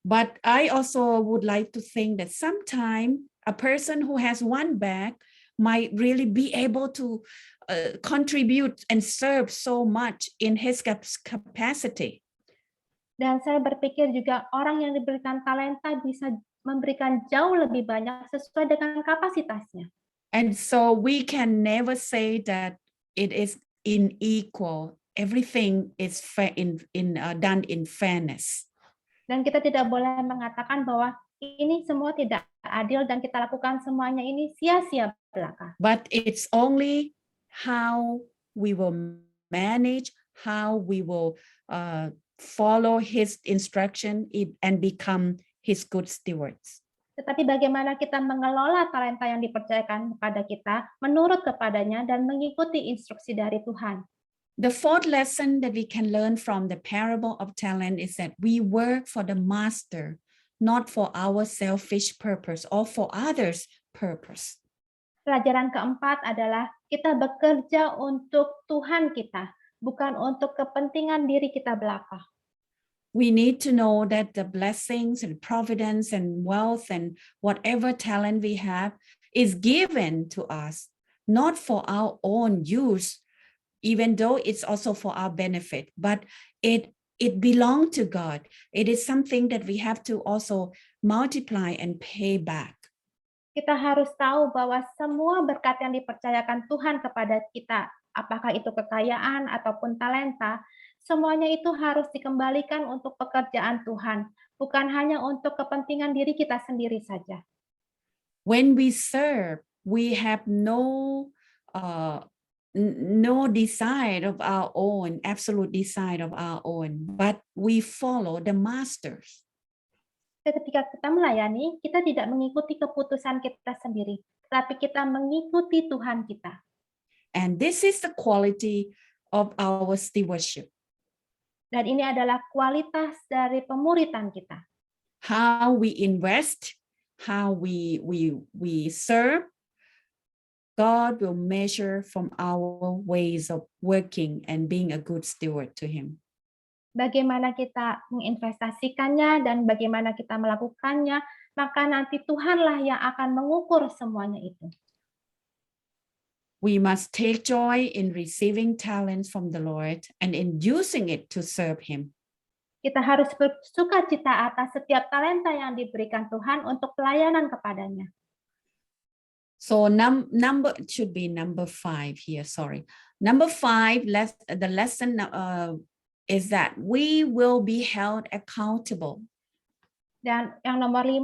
But I also would like to think that sometimes a person who has 1 bag might really be able to contribute and serve so much in his capacity. Dan saya berpikir juga orang yang diberikan talenta bisa memberikan jauh lebih banyak sesuai dengan kapasitasnya. And so we can never say that it is unequal. Everything is done in fairness. Dan kita tidak boleh mengatakan bahwa ini semua tidak adil dan kita lakukan semuanya ini sia-sia belaka. But it's only how we will manage, how we will follow his instruction and become his good stewards. Tetapi bagaimana kita mengelola talenta yang dipercayakan kepada kita, menurut kepadanya dan mengikuti instruksi dari Tuhan. The fourth lesson that we can learn from the parable of talent is that we work for the master, not for our selfish purpose or for others' purpose. Pelajaran keempat adalah kita bekerja untuk Tuhan kita, bukan untuk kepentingan diri kita belaka. We need to know that the blessings and providence and wealth and whatever talent we have is given to us, not for our own use, even though it's also for our benefit, but it belongs to God. It is something that we have to also multiply and pay back. Kita harus tahu bahwa semua berkat yang dipercayakan Tuhan kepada kita, apakah itu kekayaan ataupun talenta, semuanya itu harus dikembalikan untuk pekerjaan Tuhan, bukan hanya untuk kepentingan diri kita sendiri saja. When we serve, we have no desire of our own, absolute desire of our own, but we follow the masters. Ketika kita melayani, kita tidak mengikuti keputusan kita sendiri, tapi kita mengikuti Tuhan kita. And this is the quality of our stewardship. Dan ini adalah kualitas dari pemuritan kita. How we invest, how we serve, God will measure from our ways of working and being a good steward to Him. Bagaimana kita menginvestasikannya dan bagaimana kita melakukannya, maka nanti Tuhanlah yang akan mengukur semuanya itu. We must take joy in receiving talents from the Lord and in using it to serve Him. Kita harus bersukacita atas setiap talenta yang diberikan Tuhan untuk pelayanan kepadanya. So number should be number 5 here, sorry. Number 5, the lesson is that we will be held accountable. Dan yang nomor 5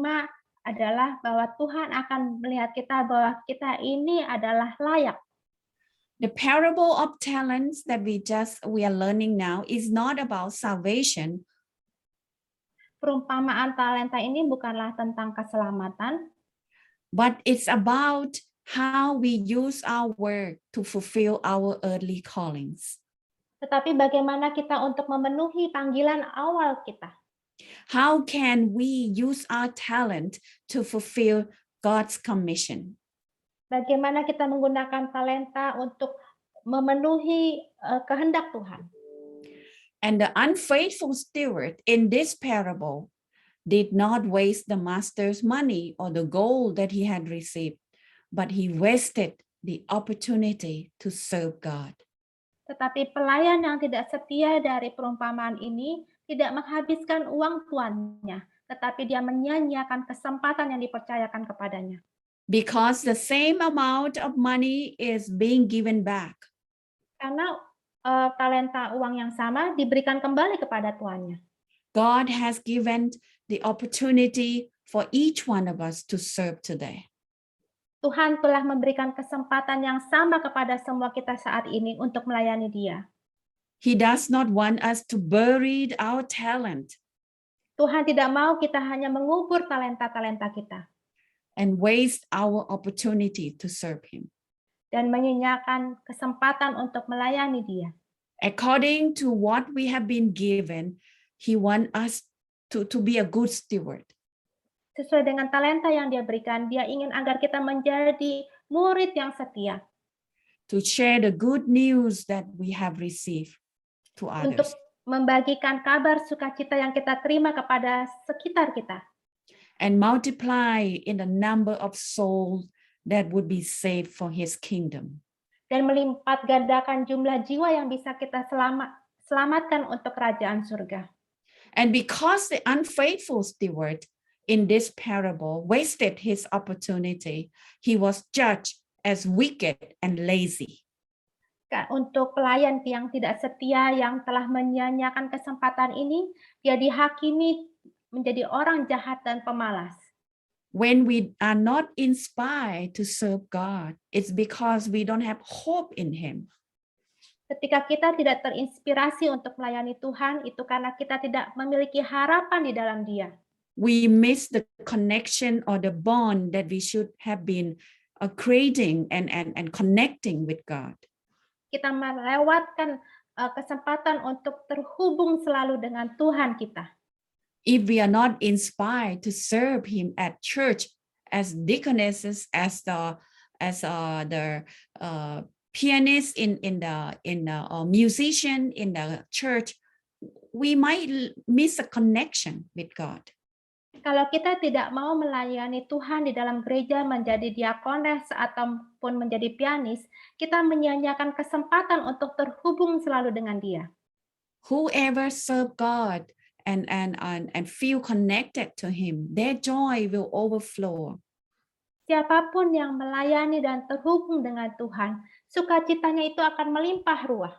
adalah bahwa Tuhan akan melihat kita bahwa kita ini adalah layak. The parable of talents that we are learning now is not about salvation. Perumpamaan talenta ini bukanlah tentang keselamatan, but it's about how we use our work to fulfill our earthly callings. Tetapi bagaimana kita untuk memenuhi panggilan awal kita. How can we use our talent to fulfill God's commission? Bagaimana kita menggunakan talenta untuk memenuhi kehendak Tuhan. And the unfaithful steward in this parable did not waste the master's money or the gold that he had received, but he wasted the opportunity to serve God. Tetapi pelayan yang tidak setia dari perumpamaan ini tidak menghabiskan uang tuannya, tetapi dia menyia-nyiakan kesempatan yang dipercayakan kepadanya. Because the same amount of money is being given back. Karena talenta uang yang sama diberikan kembali kepada tuannya. God has given the opportunity for each one of us to serve today. Tuhan telah memberikan kesempatan yang sama kepada semua kita saat ini untuk melayani Dia. He does not want us to bury our talent. Tuhan tidak mau kita hanya mengubur talenta-talenta kita. And waste our opportunity to serve Him. Dan menyia-nyiakan kesempatan untuk melayani Dia. According to what we have been given, He wants us to be a good steward. Sesuai dengan talenta yang Dia berikan, Dia ingin agar kita menjadi murid yang setia. To share the good news that we have received to Untuk others. membagikan kabar sukacita yang kita terima kepada sekitar kita. And multiply in the number of souls that would be saved for His kingdom. Dan melipat gandakan jumlah jiwa yang bisa kita selamatkan untuk kerajaan surga. And because the unfaithful steward in this parable wasted his opportunity, he was judged as wicked and lazy. Untuk pelayan yang tidak setia yang telah menyia-nyiakan kesempatan ini, dia dihakimi menjadi orang jahat dan pemalas. When we are not inspired to serve God, it's because we don't have hope in Him. Ketika kita tidak terinspirasi untuk melayani Tuhan, itu karena kita tidak memiliki harapan di dalam Dia. We miss the connection or the bond that we should have been creating and connecting with God. Kita melewatkan kesempatan untuk terhubung selalu dengan Tuhan kita. If we are not inspired to serve Him at church as deaconesses, as the pianist in the musician in the church, we might miss a connection with God. Kalau kita tidak mau melayani Tuhan di dalam gereja menjadi diakones ataupun menjadi pianis, kita menyia-nyiakan kesempatan untuk terhubung selalu dengan Dia. Whoever serve God and feel connected to Him, their joy will overflow. Siapapun yang melayani dan terhubung dengan Tuhan, sukacitanya itu akan melimpah ruah.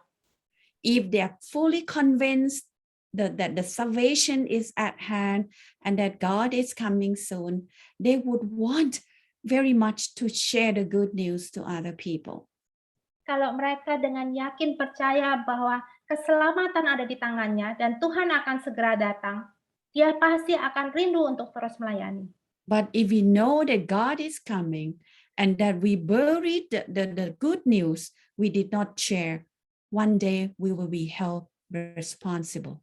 If they are fully convinced that the salvation is at hand and that God is coming soon, they would want very much to share the good news to other people. Kalau mereka dengan yakin percaya bahwa keselamatan ada di tangannya dan Tuhan akan segera datang, dia pasti akan rindu untuk terus melayani. But if we know that God is coming and that we buried the good news we did not share, one day we will be held responsible.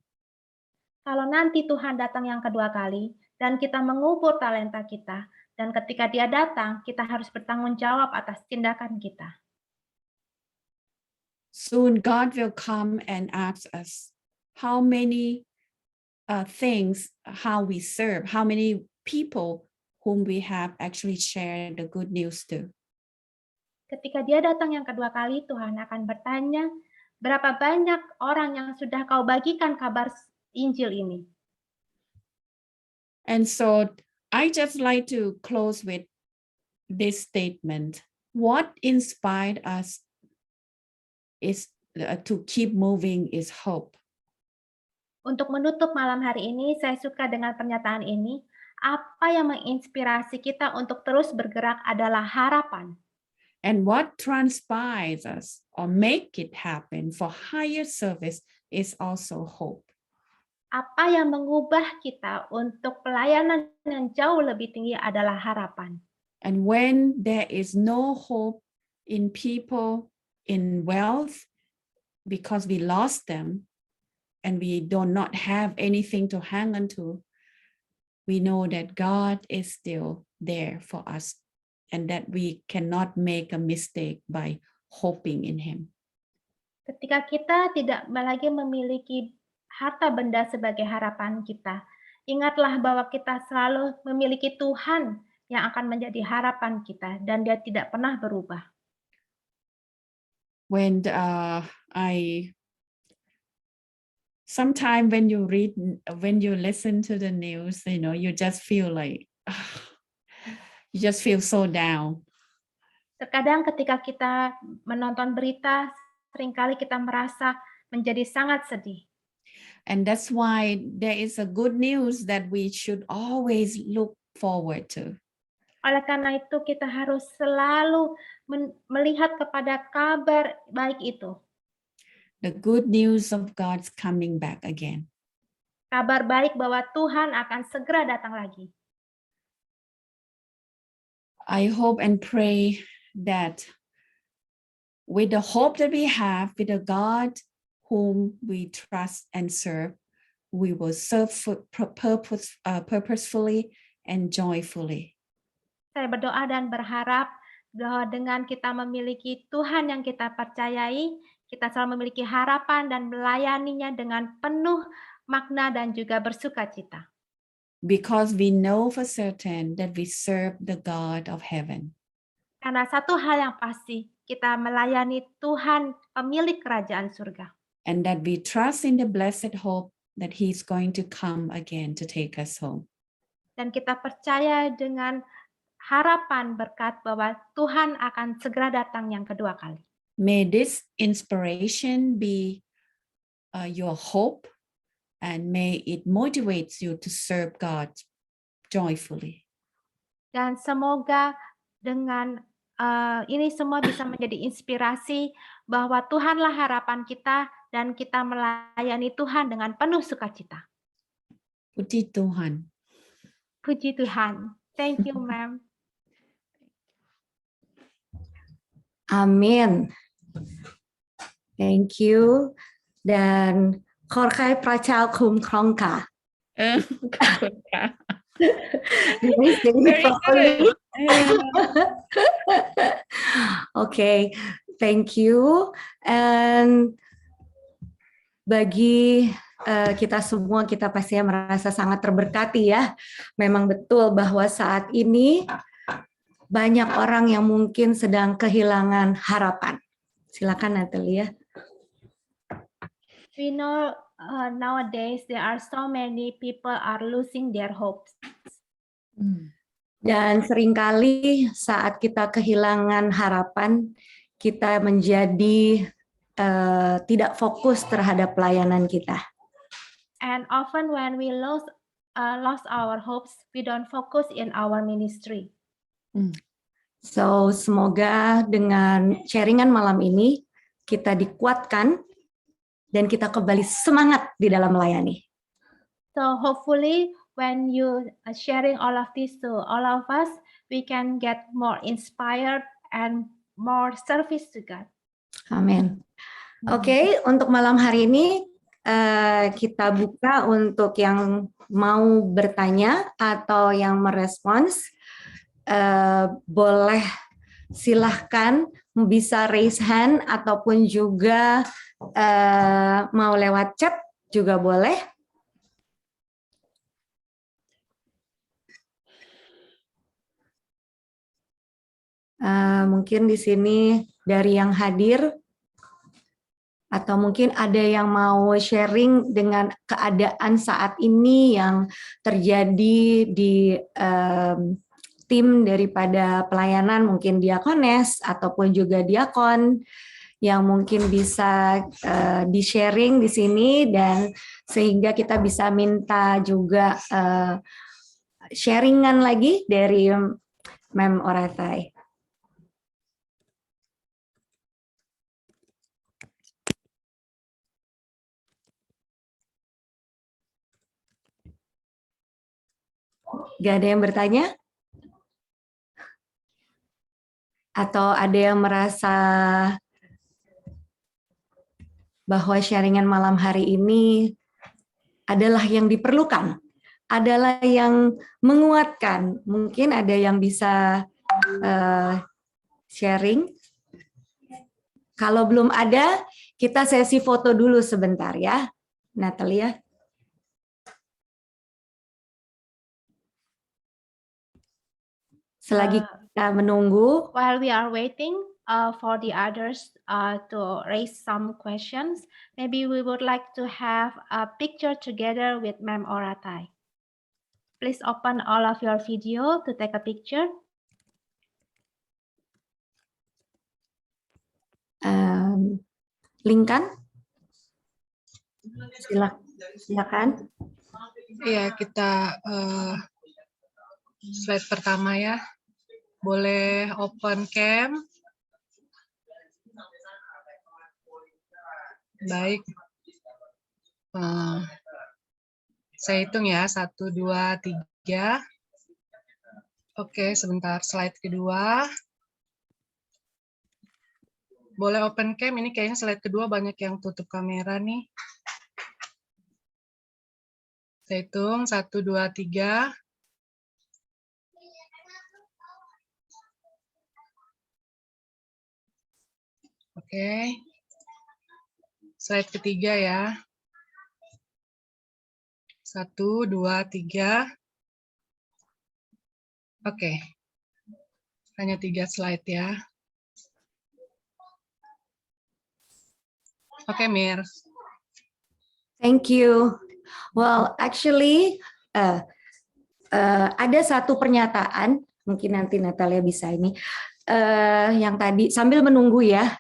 Kalau nanti Tuhan datang yang kedua kali dan kita mengubur talenta kita, dan ketika Dia datang, kita harus bertanggung jawab atas tindakan kita. Soon God will come and ask us how many things, how we serve, how many people whom we have actually shared the good news to. Ketika Dia datang yang kedua kali, Tuhan akan bertanya, berapa banyak orang yang sudah kau bagikan kabar Injil ini? And so I just like to close with this statement. What inspired us is to keep moving is hope. Untuk menutup malam hari ini, saya suka dengan pernyataan ini. Apa yang menginspirasi kita untuk terus bergerak adalah harapan. And what transpires us or make it happen for higher service is also hope. Apa yang mengubah kita untuk pelayanan yang jauh lebih tinggi adalah harapan. And when there is no hope in people, in wealth, because we lost them and we do not have anything to hang on to, we know that God is still there for us and that we cannot make a mistake by hoping in Him. Ketika kita tidak lagi memiliki harta benda sebagai harapan kita, ingatlah bahwa kita selalu memiliki Tuhan yang akan menjadi harapan kita dan Dia tidak pernah berubah. When sometimes when you listen to the news, you just feel like you just feel so down. Terkadang ketika kita menonton berita, seringkali kita merasa menjadi sangat sedih. And that's why there is a good news that we should always look forward to. Oleh karena itu kita harus selalu melihat kepada kabar baik itu. The good news of God's coming back again. Kabar baik bahwa Tuhan akan segera datang lagi. I hope and pray that with the hope that we have, with the God whom we trust and serve, we will serve purposefully and joyfully. Saya berdoa dan berharap bahwa dengan kita memiliki Tuhan yang kita percayai, kita selalu memiliki harapan dan melayaninya dengan penuh makna dan juga bersukacita. Because we know for certain that we serve the God of heaven. Karena satu hal yang pasti, kita melayani Tuhan pemilik kerajaan surga. And that we trust in the blessed hope that He's going to come again to take us home. Dan kita percaya dengan harapan berkat bahwa Tuhan akan segera datang yang kedua kali. May this inspiration be your hope, and may it motivate you to serve God joyfully. Dan semoga dengan ini semua bisa menjadi inspirasi bahwa Tuhanlah harapan kita dan kita melayani Tuhan dengan penuh sukacita. Puji Tuhan. Puji Tuhan. Thank you, ma'am. Amin. Thank you. Dan Khorkhai Prachal Kum Krongka. ขอบคุณค่ะ Did I say it Very properly? good. Okay, thank you. And bagi kita semua, kita pastinya merasa sangat terberkati ya. Memang betul bahwa saat ini banyak orang yang mungkin sedang kehilangan harapan. Silakan Natalia. We know nowadays there are so many people are losing their hopes. Dan seringkali saat kita kehilangan harapan, kita menjadi tidak fokus terhadap pelayanan kita. And often when we lost our hopes, we don't focus in our ministry. So semoga dengan sharingan malam ini kita dikuatkan dan kita kembali semangat di dalam melayani. So hopefully when you are sharing all of this to all of us, we can get more inspired and more service to God. Amin. Oke, untuk malam hari ini kita buka untuk yang mau bertanya atau yang merespons. Boleh silahkan bisa raise hand ataupun juga mau lewat chat juga boleh. Mungkin di sini dari yang hadir atau mungkin ada yang mau sharing dengan keadaan saat ini yang terjadi di tim daripada pelayanan, mungkin diakones ataupun juga diakon yang mungkin bisa di-sharing di sini, dan sehingga kita bisa minta juga sharingan lagi dari Mem Oratai. Gak ada yang bertanya? Atau ada yang merasa bahwa sharingan malam hari ini adalah yang diperlukan, adalah yang menguatkan? Mungkin ada yang bisa sharing. Kalau belum ada, kita sesi foto dulu sebentar ya, Natalia. Selagi kita menunggu. While we are waiting for the others to raise some questions, maybe we would like to have a picture together with Ma'am Oratai. Please open all of your video to take a picture. Linkan, silakan. Iya, kita slide pertama ya. Boleh open cam. Baik. Saya hitung ya, 1, 2, 3. Oke, sebentar, slide kedua. Boleh open cam, ini kayaknya slide kedua banyak yang tutup kamera nih. Saya hitung, 1, 2, 3. Oke. Slide ketiga ya. 1, 2, 3. Oke. Hanya 3 slide ya. Oke, Mir. Thank you. Well, actually, ada satu pernyataan, mungkin nanti Natalia bisa ini, yang tadi sambil menunggu ya.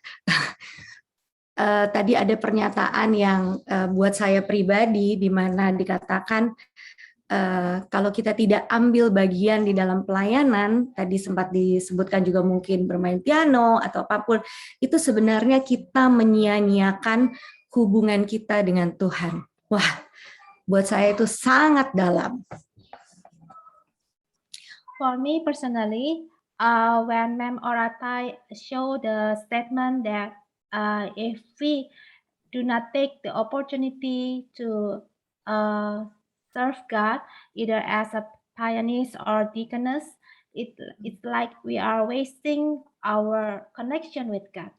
Tadi ada pernyataan yang buat saya pribadi di mana dikatakan kalau kita tidak ambil bagian di dalam pelayanan, tadi sempat disebutkan juga mungkin bermain piano atau apapun, itu sebenarnya kita menyia-nyiakan hubungan kita dengan Tuhan. Wah, buat saya itu sangat dalam. For me personally, when Ma'am Oratai showed the statement that if we do not take the opportunity to serve God, either as a pianist or deaconess, it's like we are wasting our connection with God.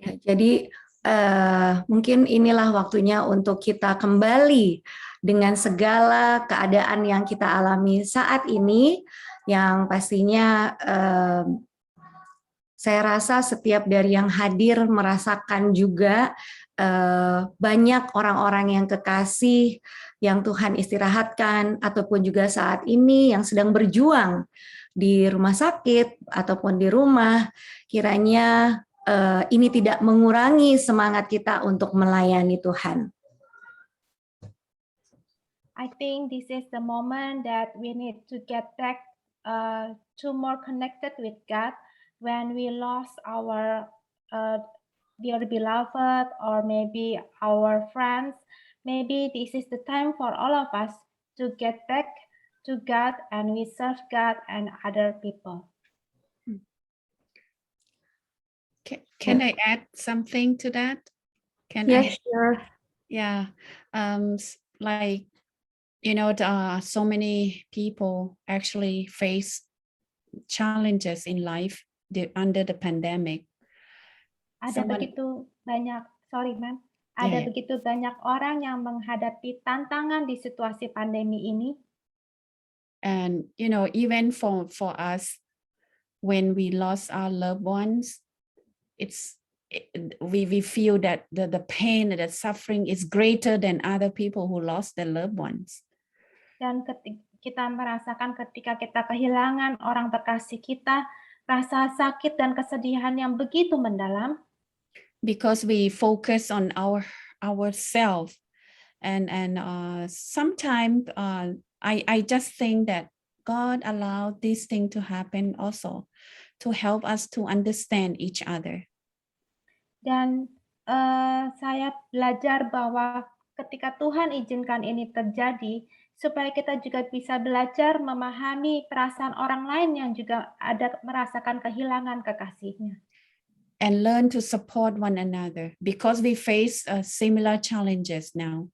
Ya, jadi mungkin inilah waktunya untuk kita kembali dengan segala keadaan yang kita alami saat ini, yang pastinya saya rasa setiap dari yang hadir merasakan juga banyak orang-orang yang kekasih yang Tuhan istirahatkan, ataupun juga saat ini yang sedang berjuang di rumah sakit ataupun di rumah, kiranya ini tidak mengurangi semangat kita untuk melayani Tuhan. I think this is the moment that we need to get back to more connected with God when we lost our dear beloved or maybe our friends. Maybe this is the time for all of us to get back to God and we serve God and other people. Can I add something to that? Yes, sure. Yeah, like, you know, so many people actually face challenges in life under the pandemic. Ada begitu banyak, sorry ma'am, ada begitu banyak orang yang menghadapi tantangan di situasi pandemi ini. And, you know, even for us, when we lost our loved ones, we feel that the pain and the suffering is greater than other people who lost their loved ones. Dan kita merasakan ketika kita kehilangan orang terkasih kita, rasa sakit dan kesedihan yang begitu mendalam. Because we focus on ourselves, and sometimes I just think that God allowed this thing to happen also to help us to understand each other. Dan saya belajar bahwa ketika Tuhan izinkan ini terjadi, supaya kita juga bisa belajar memahami perasaan orang lain yang juga ada merasakan kehilangan kekasihnya. And learn to support one another because we face similar challenges now.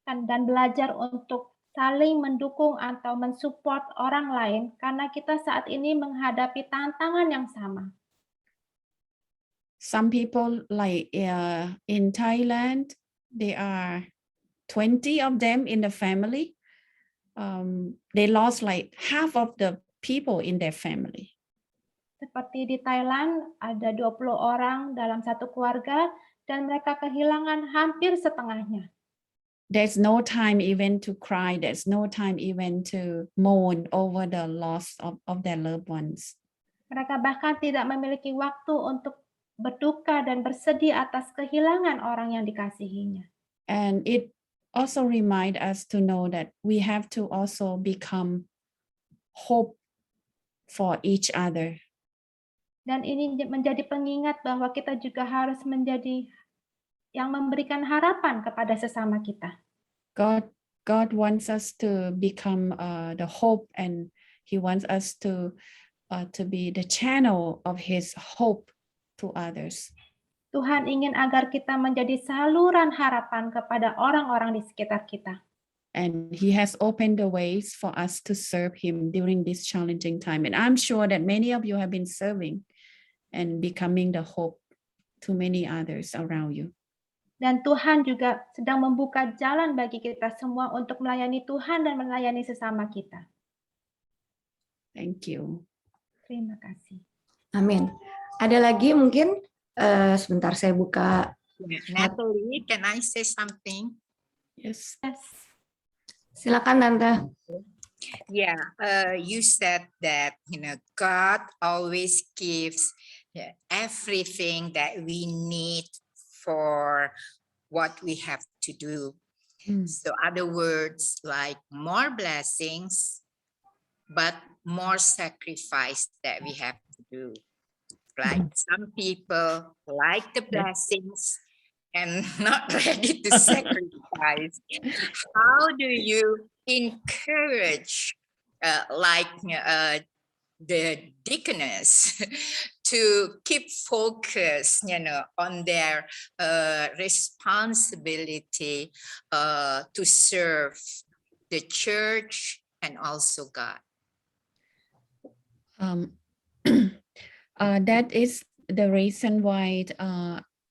Dan belajar untuk saling mendukung atau mensupport orang lain karena kita saat ini menghadapi tantangan yang sama. Some people, like in Thailand, there are 20 of them in the family. They lost like half of the people in their family. Seperti di Thailand, ada 20 orang dalam satu keluarga dan mereka kehilangan hampir setengahnya. There's no time even to cry. There's no time even to mourn over the loss of their loved ones. Mereka bahkan tidak memiliki waktu untuk berduka dan bersedih atas kehilangan orang yang dikasihinya. And it also reminds us to know that we have to also become hope for each other. Dan ini menjadi pengingat bahwa kita juga harus menjadi yang memberikan harapan kepada sesama kita. God wants us to become the hope, and He wants us to be the channel of His hope to others. Tuhan ingin agar kita menjadi saluran harapan kepada orang-orang di sekitar kita. And He has opened the ways for us to serve Him during this challenging time. And I'm sure that many of you have been serving and becoming the hope to many others around you. Dan Tuhan juga sedang membuka jalan bagi kita semua untuk melayani Tuhan dan melayani sesama kita. Thank you. Terima kasih. Amin. Ada lagi mungkin? Sebentar saya buka. Natalie, can I say something? Yes. Silakan Tante. Yeah, you said that, God always gives everything that we need for what we have to do. So other words like more blessings, but more sacrifice that we have to do. Like some people like the blessings and not ready to sacrifice. How do you encourage the deaconess to keep focus, on their responsibility to serve the church and also God? That is the reason why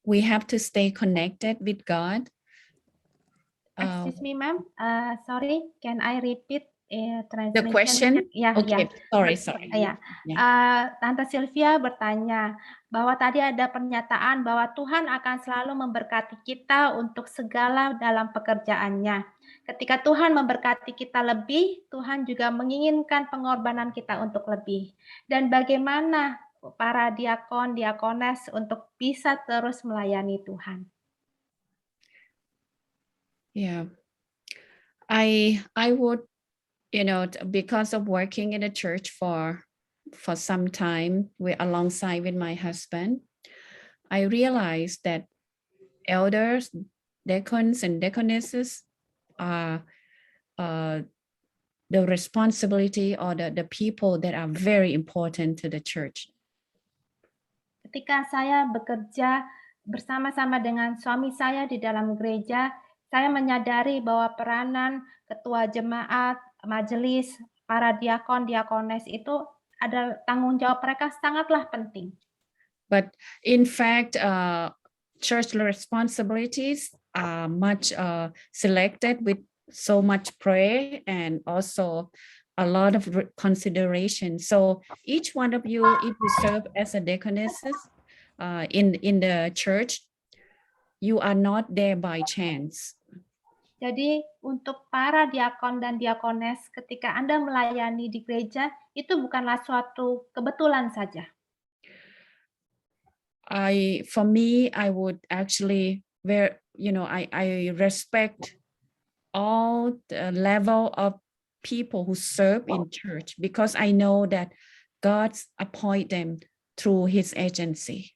we have to stay connected with God. Excuse me, ma'am. Sorry, can I repeat translation? The question? Yeah, Okay, yeah. sorry. Ya, Tante Sylvia bertanya bahwa tadi ada pernyataan bahwa Tuhan akan selalu memberkati kita untuk segala dalam pekerjaannya. Ketika Tuhan memberkati kita lebih, Tuhan juga menginginkan pengorbanan kita untuk lebih. Dan bagaimana para diakon, diakones untuk bisa terus melayani Tuhan? Yeah, I would, because of working in a church for some time alongside with my husband, I realized that elders, deacons, and deaconesses are the responsibility or the people that are very important to the church. Ketika saya bekerja bersama-sama dengan suami saya di dalam gereja, saya menyadari bahwa peranan ketua jemaat, majelis, para diakon, diakones itu adalah tanggung jawab mereka sangatlah penting. But in fact, church responsibilities are much selected with so much prayer and also a lot of consideration. So each one of you, if you serve as a deaconesses in the church, you are not there by chance. Jadi untuk para diakon dan diakones ketika Anda melayani di gereja, itu bukanlah suatu kebetulan saja. For me, I would actually, I respect all the level of people who serve in church because I know that God appoint them through His agency.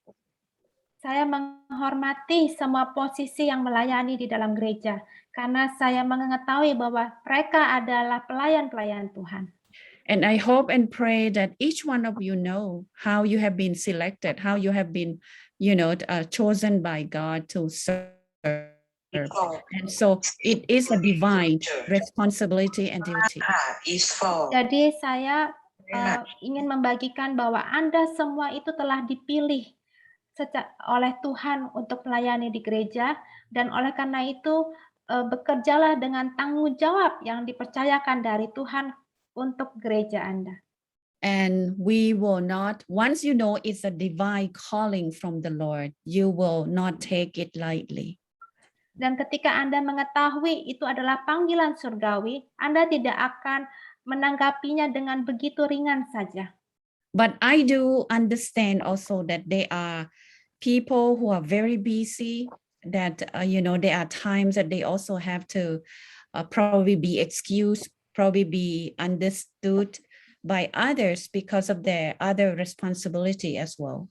Saya menghormati semua posisi yang melayani di dalam gereja karena saya mengetahui bahwa mereka adalah pelayan-pelayan Tuhan. And I hope and pray that each one of you know how you have been selected, how you have been, chosen by God to serve. And so it is a divine responsibility and duty. Jadi saya ingin membagikan bahwa Anda semua itu telah dipilih oleh Tuhan untuk melayani di gereja, dan oleh karena itu bekerjalah dengan tanggung jawab yang dipercayakan dari Tuhan untuk gereja Anda. And we will not, once you know it's a divine calling from the Lord, you will not take it lightly. Dan ketika Anda mengetahui itu adalah panggilan surgawi, Anda tidak akan menanggapinya dengan begitu ringan saja. But I do understand also that there are people who are very busy, that, there are times that they also have to probably be excused, probably be understood by others because of their other responsibility as well.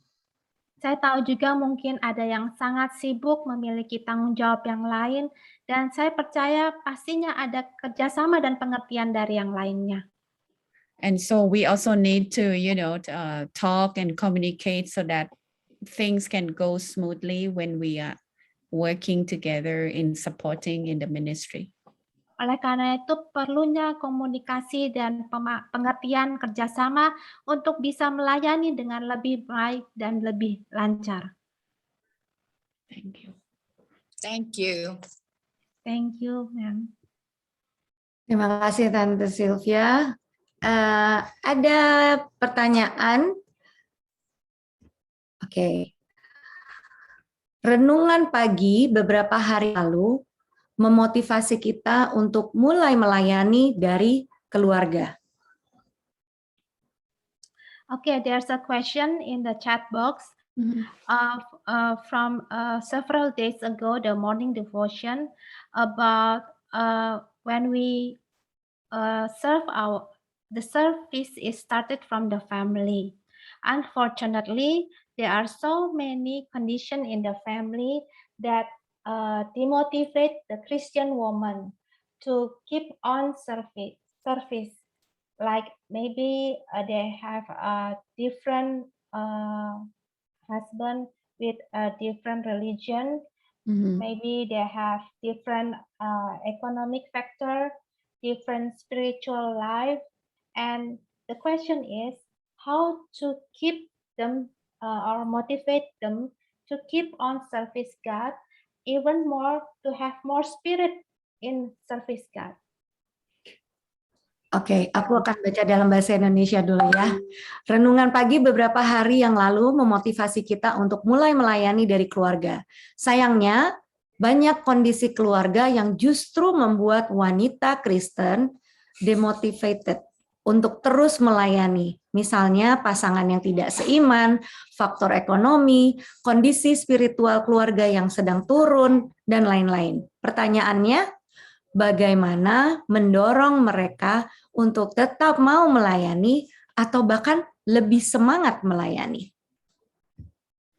Saya tahu juga mungkin ada yang sangat sibuk memiliki tanggung jawab yang lain, dan saya percaya pastinya ada kerjasama dan pengertian dari yang lainnya. And so we also need to, talk and communicate so that things can go smoothly when we are working together in supporting in the ministry. Oleh karena itu perlunya komunikasi dan pengertian kerjasama untuk bisa melayani dengan lebih baik dan lebih lancar. Thank you. Thank you. Thank you, ma'am. Terima kasih Tante Sylvia. Ada pertanyaan? Oke. Renungan pagi beberapa hari lalu memotivasi kita untuk mulai melayani dari keluarga. Okay, there's a question in the chat box. From several days ago, the morning devotion about when we the service is started from the family. Unfortunately, there are so many conditions in the family that demotivate the Christian woman to keep on service. Like maybe they have a different husband with a different religion. Maybe they have different economic factor, different spiritual life. And the question is how to keep them or motivate them to keep on service God, even more to have more spirit in service God. Oke, aku akan baca dalam bahasa Indonesia dulu ya. Renungan pagi beberapa hari yang lalu memotivasi kita untuk mulai melayani dari keluarga. Sayangnya, banyak kondisi keluarga yang justru membuat wanita Kristen demotivated untuk terus melayani. Misalnya pasangan yang tidak seiman, faktor ekonomi, kondisi spiritual keluarga yang sedang turun, dan lain-lain. Pertanyaannya, bagaimana mendorong mereka untuk tetap mau melayani atau bahkan lebih semangat melayani?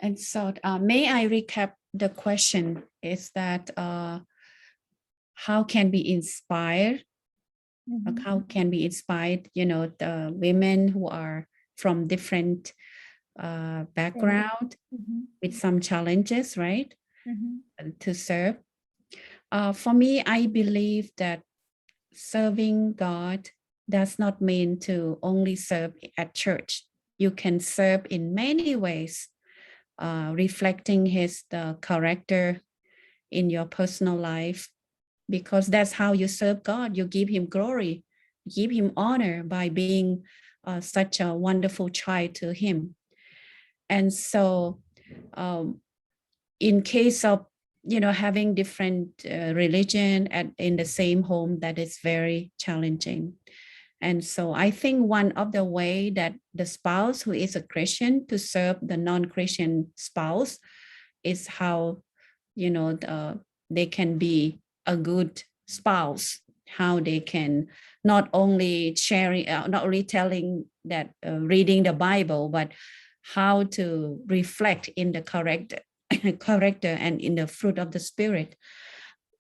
And so may I recap the question is that how can we inspire? How can we inspire, the women who are from different background with some challenges, right? To serve. For me, I believe that serving God does not mean to only serve at church. You can serve in many ways, reflecting the character in your personal life, because that's how you serve God. You give him glory, give him honor by being such a wonderful child to him. And so in case of having different religion in the same home, that is very challenging. And so I think one of the way that the spouse who is a Christian to serve the non-Christian spouse is how, they can be a good spouse, how they can not only sharing, not only telling that reading the Bible, but how to reflect in the character and in the fruit of the Spirit.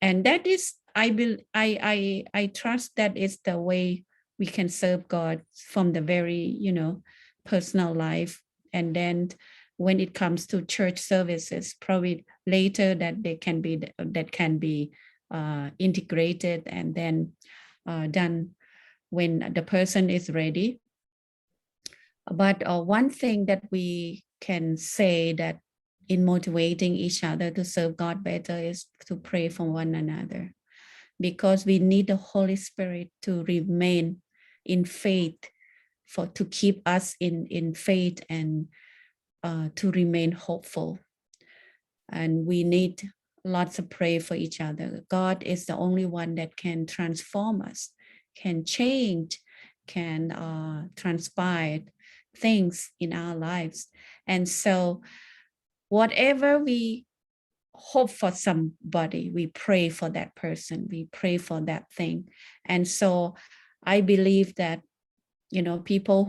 And that is, I trust that is the way we can serve God from the very, personal life. And then when it comes to church services, probably later that can be integrated and then done when the person is ready. But one thing that we can say that in motivating each other to serve God better is to pray for one another, because we need the Holy Spirit to remain in faith, to keep us in faith and to remain hopeful. And we need lots of prayer for each other. God is the only one that can transform us, can change, can transpire things in our lives. And so whatever we hope for somebody, we pray for that person, we pray for that thing. And so I believe that, people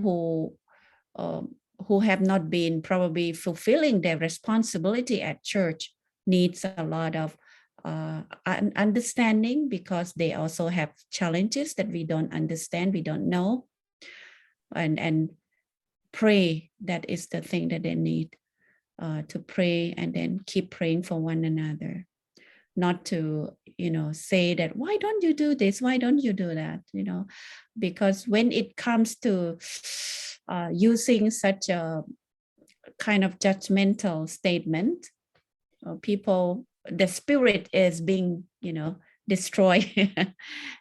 who have not been probably fulfilling their responsibility at church needs a lot of understanding, because they also have challenges that we don't understand, we don't know, and pray. That is the thing that they need, to pray and then keep praying for one another, not to say that, why don't you do this, why don't you do that, because when it comes to using such a kind of judgmental statement, people, the spirit is being destroyed.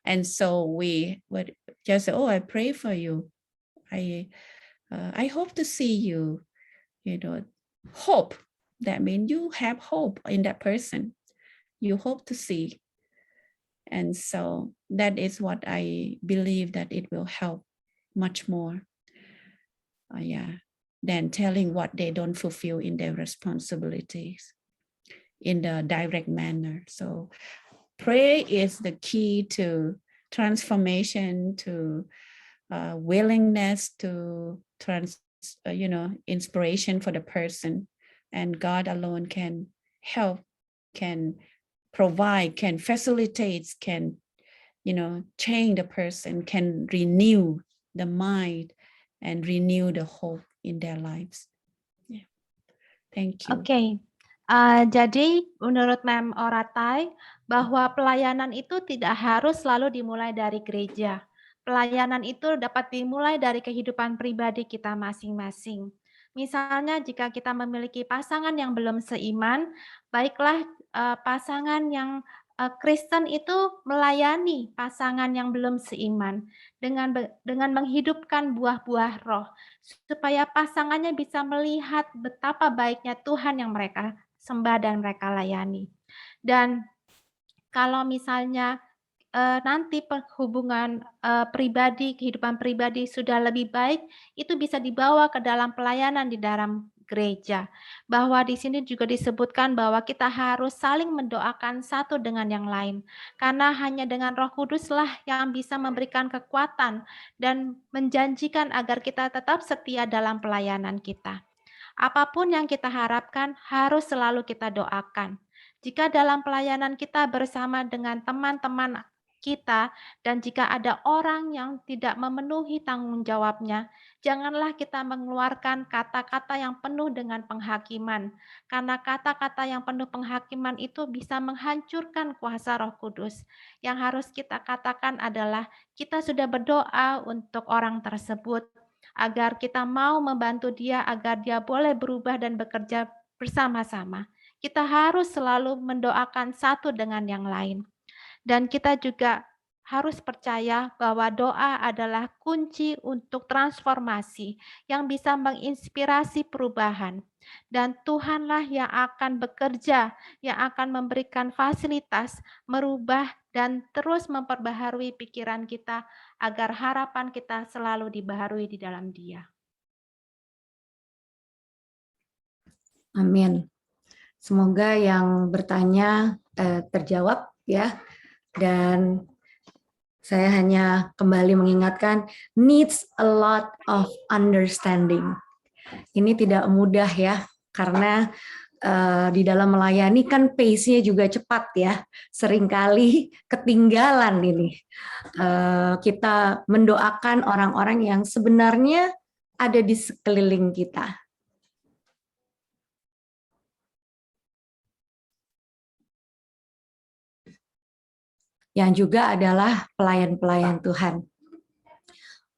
And so we would just say, oh, I pray for you, I hope to see you, hope, that means you have hope in that person, you hope to see. And so that is what I believe, that it will help much more than telling what they don't fulfill in their responsibilities in the direct manner. So prayer is the key to transformation, to willingness, to inspiration for the person, and God alone can help, can provide, can facilitate, can change the person, can renew the mind and renew the hope in their lives. Yeah. Thank you. Oke, jadi menurut Mem Oratai bahwa pelayanan itu tidak harus selalu dimulai dari gereja. Pelayanan itu dapat dimulai dari kehidupan pribadi kita masing-masing. Misalnya jika kita memiliki pasangan yang belum seiman, baiklah pasangan yang Kristen itu melayani pasangan yang belum seiman dengan menghidupkan buah-buah roh, supaya pasangannya bisa melihat betapa baiknya Tuhan yang mereka sembah dan mereka layani. Dan kalau misalnya nanti hubungan pribadi, kehidupan pribadi sudah lebih baik, itu bisa dibawa ke dalam pelayanan di dalam gereja. Bahwa di sini juga disebutkan bahwa kita harus saling mendoakan satu dengan yang lain. Karena hanya dengan Roh Kuduslah yang bisa memberikan kekuatan dan menjanjikan agar kita tetap setia dalam pelayanan kita. Apapun yang kita harapkan harus selalu kita doakan. Jika dalam pelayanan kita bersama dengan teman-teman kita, dan jika ada orang yang tidak memenuhi tanggung jawabnya, janganlah kita mengeluarkan kata-kata yang penuh dengan penghakiman, karena kata-kata yang penuh penghakiman itu bisa menghancurkan kuasa Roh Kudus. Yang harus kita katakan adalah kita sudah berdoa untuk orang tersebut, agar kita mau membantu dia, agar dia boleh berubah dan bekerja bersama-sama. Kita harus selalu mendoakan satu dengan yang lain. Dan kita juga harus percaya bahwa doa adalah kunci untuk transformasi yang bisa menginspirasi perubahan. Dan Tuhanlah yang akan bekerja, yang akan memberikan fasilitas, merubah dan terus memperbaharui pikiran kita agar harapan kita selalu dibaharui di dalam Dia. Amin. Semoga yang bertanya terjawab ya. Dan saya hanya kembali mengingatkan needs a lot of understanding. Ini tidak mudah ya, karena di dalam melayani kan pace-nya juga cepat ya. Seringkali ketinggalan ini. Kita mendoakan orang-orang yang sebenarnya ada di sekeliling kita. Yang juga adalah pelayan-pelayan Tuhan.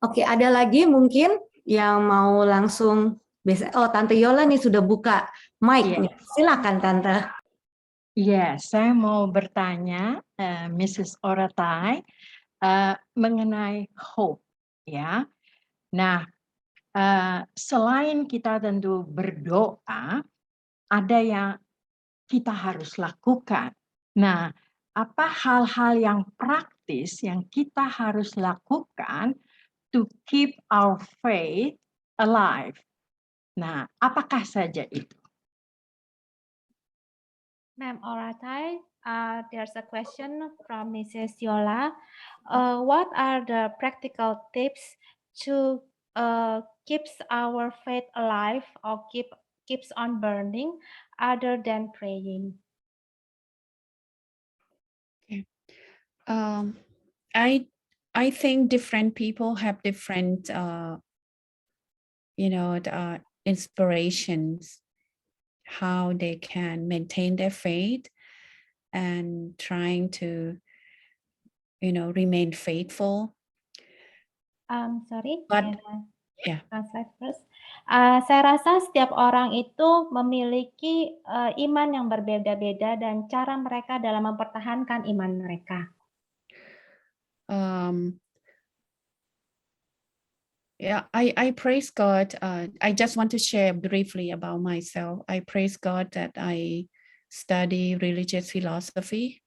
Oke, ada lagi mungkin yang mau langsung, Tante Yola nih sudah buka mic. Silakan Tante. Saya mau bertanya Mrs. Oratai mengenai hope ya. Nah, selain kita tentu berdoa, ada yang kita harus lakukan. Nah, apa hal-hal yang praktis yang kita harus lakukan to keep our faith alive? Nah, apakah saja itu? Ma'am Oratai, there's a question from Mrs. Yola. What are the practical tips to keeps our faith alive or keeps on burning other than praying? I think different people have different inspirations, how they can maintain their faith and trying to remain faithful. Sorry, But can I translate first? Saya rasa setiap orang itu memiliki iman yang berbeda-beda dan cara mereka dalam mempertahankan iman mereka. I praise God. I just want to share briefly about myself. I praise God that I study religious philosophy.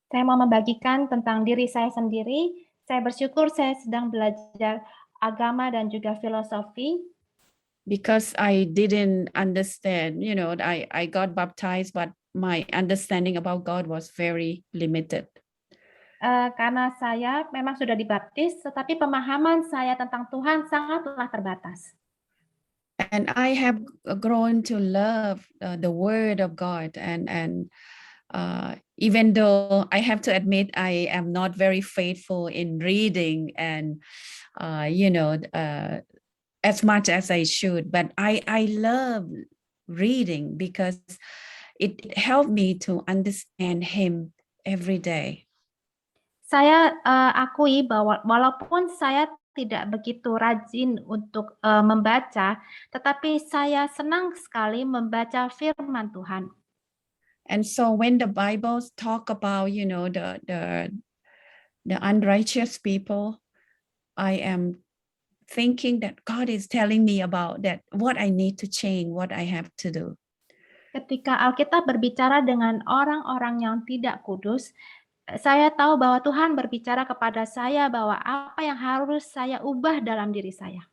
Saya mau membagikan tentang diri saya sendiri. Saya bersyukur saya sedang belajar agama dan juga filosofi. Because I didn't understand, I got baptized, but my understanding about God was very limited. Karena saya memang sudah dibaptis, tetapi pemahaman saya tentang Tuhan sangatlah terbatas. And I have grown to love the Word of God, and even though I have to admit I am not very faithful in reading and as much as I should, but I love reading because it helped me to understand Him every day. Saya akui bahwa walaupun saya tidak begitu rajin untuk membaca, tetapi saya senang sekali membaca firman Tuhan. And so when the Bible talk about, the unrighteous people, I am thinking that God is telling me about that, what I need to change, what I have to do. Ketika Alkitab berbicara dengan orang-orang yang tidak kudus, saya tahu bahwa Tuhan berbicara kepada saya bahwa apa yang harus saya ubah dalam diri saya.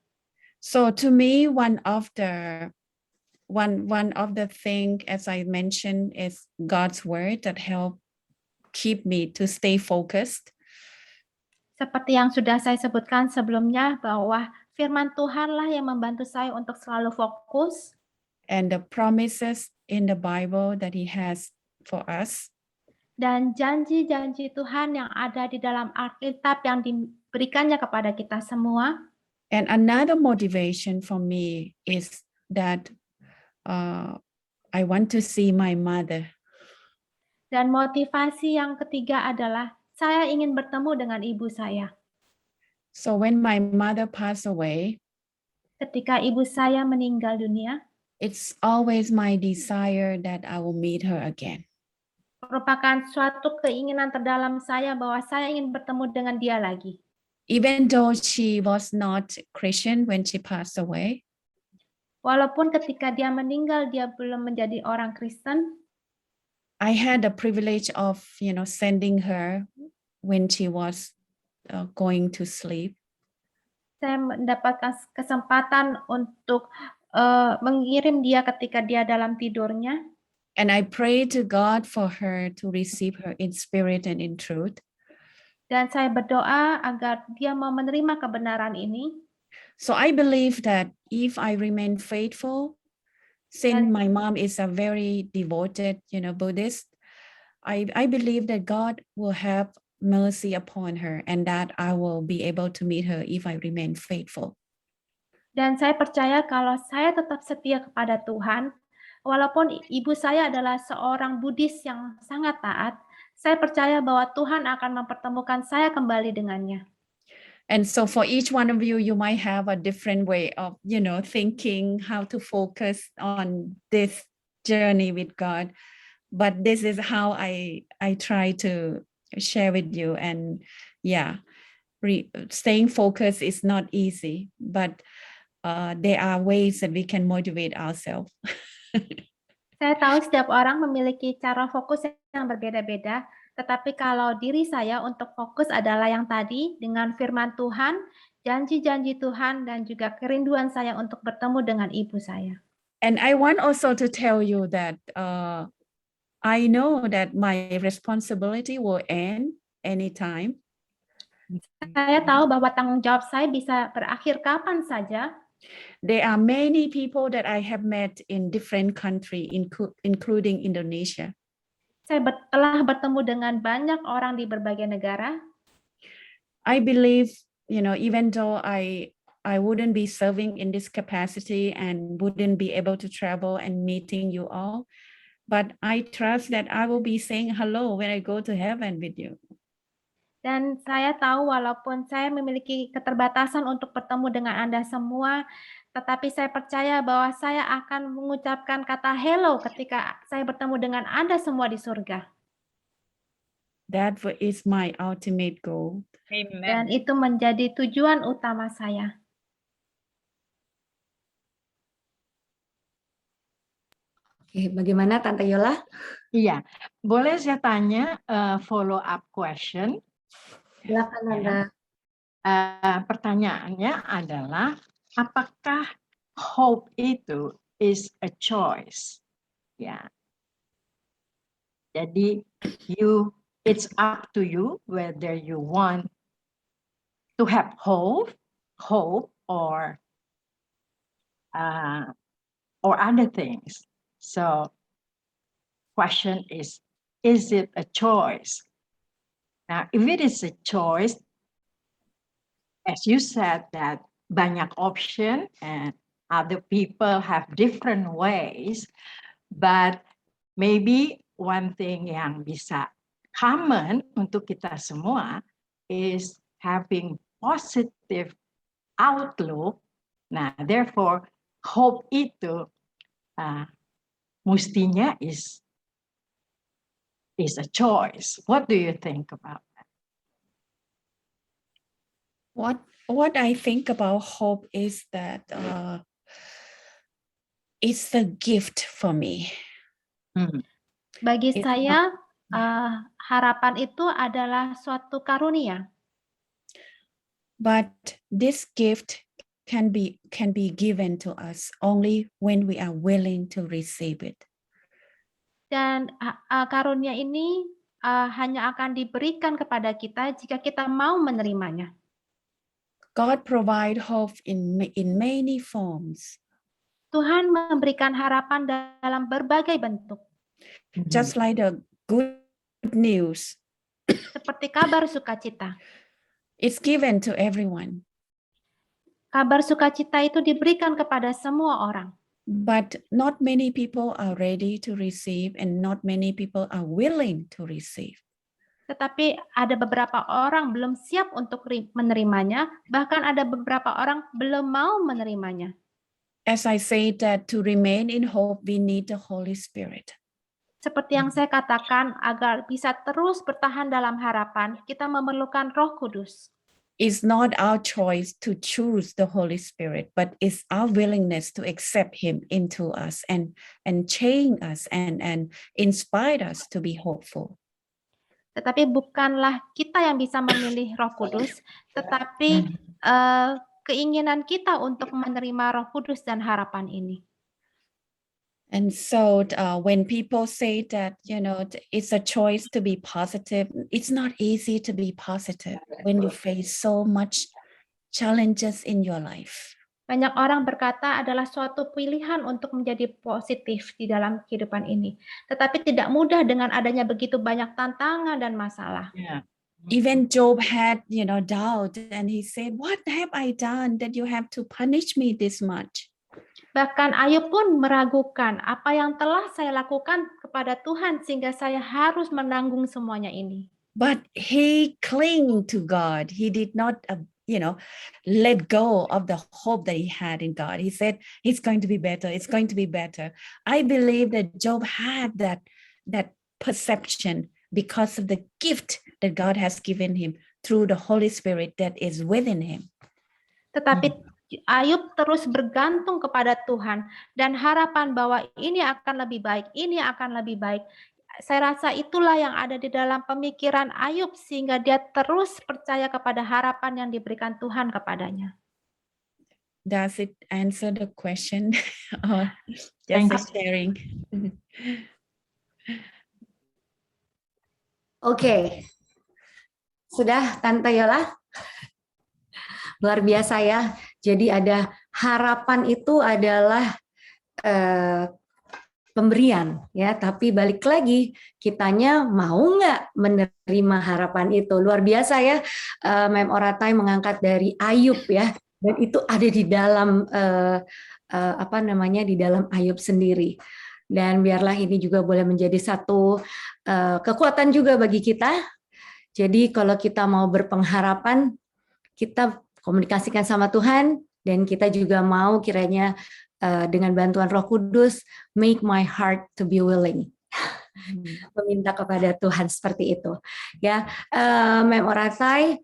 So to me, one of the thing, as I mentioned, is God's word that help keep me to stay focused. Seperti yang sudah saya sebutkan sebelumnya, bahwa firman Tuhanlah yang membantu saya untuk selalu fokus. And the promises in the Bible that He has for us. Dan janji-janji Tuhan yang ada di dalam Alkitab yang diberikannya kepada kita semua. And another motivation for me is that I want to see my mother. Dan motivasi yang ketiga adalah saya ingin bertemu dengan ibu saya. So when my mother passed away, ketika ibu saya meninggal dunia, it's always my desire that I will meet her again. Merupakan suatu keinginan terdalam saya bahwa saya ingin bertemu dengan dia lagi. Even though she was not Christian when she passed away. Walaupun ketika dia meninggal dia belum menjadi orang Kristen. I had the privilege of, sending her when she was going to sleep. Saya mendapatkan kesempatan untuk mengirim dia ketika dia dalam tidurnya. And I pray to God for her to receive her in spirit and in truth. Dan saya berdoa agar dia mau menerima kebenaran ini. So I believe that if I remain faithful, since my mom is a very devoted, Buddhist, I believe that God will have mercy upon her and that I will be able to meet her if I remain faithful. Dan saya percaya kalau saya tetap setia kepada Tuhan, walaupun ibu saya adalah seorang Buddhis yang sangat taat, saya percaya bahwa Tuhan akan mempertemukan saya kembali dengannya. And so for each one of you, you might have a different way of, thinking how to focus on this journey with God. But this is how I try to share with you. And staying focused is not easy, but there are ways that we can motivate ourselves. Saya tahu setiap orang memiliki cara fokus yang berbeda-beda, tetapi kalau diri saya untuk fokus adalah yang tadi dengan firman Tuhan, janji-janji Tuhan, dan juga kerinduan saya untuk bertemu dengan ibu saya. And I want also to tell you that I know that my responsibility will end anytime. Saya tahu bahwa tanggung jawab saya bisa berakhir kapan saja. There are many people that I have met in different countries, including Indonesia. Saya telah bertemu dengan banyak orang di berbagai negara. I believe, even though I wouldn't be serving in this capacity and wouldn't be able to travel and meeting you all, but I trust that I will be saying hello when I go to heaven with you. Dan saya tahu walaupun saya memiliki keterbatasan untuk bertemu dengan Anda semua, tetapi saya percaya bahwa saya akan mengucapkan kata hello ketika saya bertemu dengan Anda semua di surga. That is my ultimate goal. Amen. Dan itu menjadi tujuan utama saya. Oke, bagaimana Tante Yola? Iya, boleh saya tanya follow up question? Silakan Tante. Pertanyaannya adalah, apakah hope itu is a choice? Ya. Jadi it's up to you whether you want to have hope or other things. So question is it a choice? Now, if it is a choice, as you said that banyak option and other people have different ways, but maybe one thing yang bisa common untuk kita semua is having positive outlook. Nah, therefore, hope itu mustinya is a choice. What do you think about that? What I think about hope is that it's a gift for me. Bagi It's saya, harapan itu adalah suatu karunia. But this gift can be given to us only when we are willing to receive it. Dan karunia ini hanya akan diberikan kepada kita jika kita mau menerimanya. God provide hope in many forms. Tuhan memberikan harapan dalam berbagai bentuk. Just like the good news. Seperti kabar sukacita. It's given to everyone. Kabar sukacita itu diberikan kepada semua orang. But not many people are ready to receive and not many people are willing to receive. Tetapi ada beberapa orang belum siap untuk menerimanya, bahkan ada beberapa orang belum mau menerimanya. As I say that to remain in hope, we need the Holy Spirit. Seperti yang saya katakan, agar bisa terus bertahan dalam harapan, kita memerlukan Roh Kudus. It's not our choice to choose the Holy Spirit, but it's our willingness to accept Him into us and change us and inspire us to be hopeful. Tetapi bukanlah kita yang bisa memilih Roh Kudus, tetapi keinginan kita untuk menerima Roh Kudus dan harapan ini. And so when people say that, it's a choice to be positive, it's not easy to be positive when you face so much challenges in your life. Banyak orang berkata adalah suatu pilihan untuk menjadi positif di dalam kehidupan ini. Tetapi tidak mudah dengan adanya begitu banyak tantangan dan masalah. Yeah. Even Job had, doubt, and he said, "What have I done that you have to punish me this much?" Bahkan Ayub pun meragukan apa yang telah saya lakukan kepada Tuhan sehingga saya harus menanggung semuanya ini. But he clung to God. He did not, let go of the hope that he had in God. He said, "It's going to be better. It's going to be better." I believe that Job had that perception because of the gift that God has given him through the Holy Spirit that is within him. Tetapi Ayub terus bergantung kepada Tuhan dan harapan bahwa ini akan lebih baik, ini akan lebih baik. Saya rasa itulah yang ada di dalam pemikiran Ayub sehingga dia terus percaya kepada harapan yang diberikan Tuhan kepadanya. Does it answer the question? Or just a sharing? Oke. Sudah Tante Yola? Luar biasa ya. Jadi ada harapan itu adalah pemberian ya, tapi balik lagi kitanya mau nggak menerima harapan itu. Luar biasa ya, Mem Oratai mengangkat dari Ayub ya, dan itu ada di dalam di dalam Ayub sendiri. Dan biarlah ini juga boleh menjadi satu kekuatan juga bagi kita. Jadi kalau kita mau berpengharapan, kita komunikasikan sama Tuhan, dan kita juga mau kiranya dengan bantuan Roh Kudus, make my heart to be willing. Meminta kepada Tuhan seperti itu. Ya, Mem Oratai,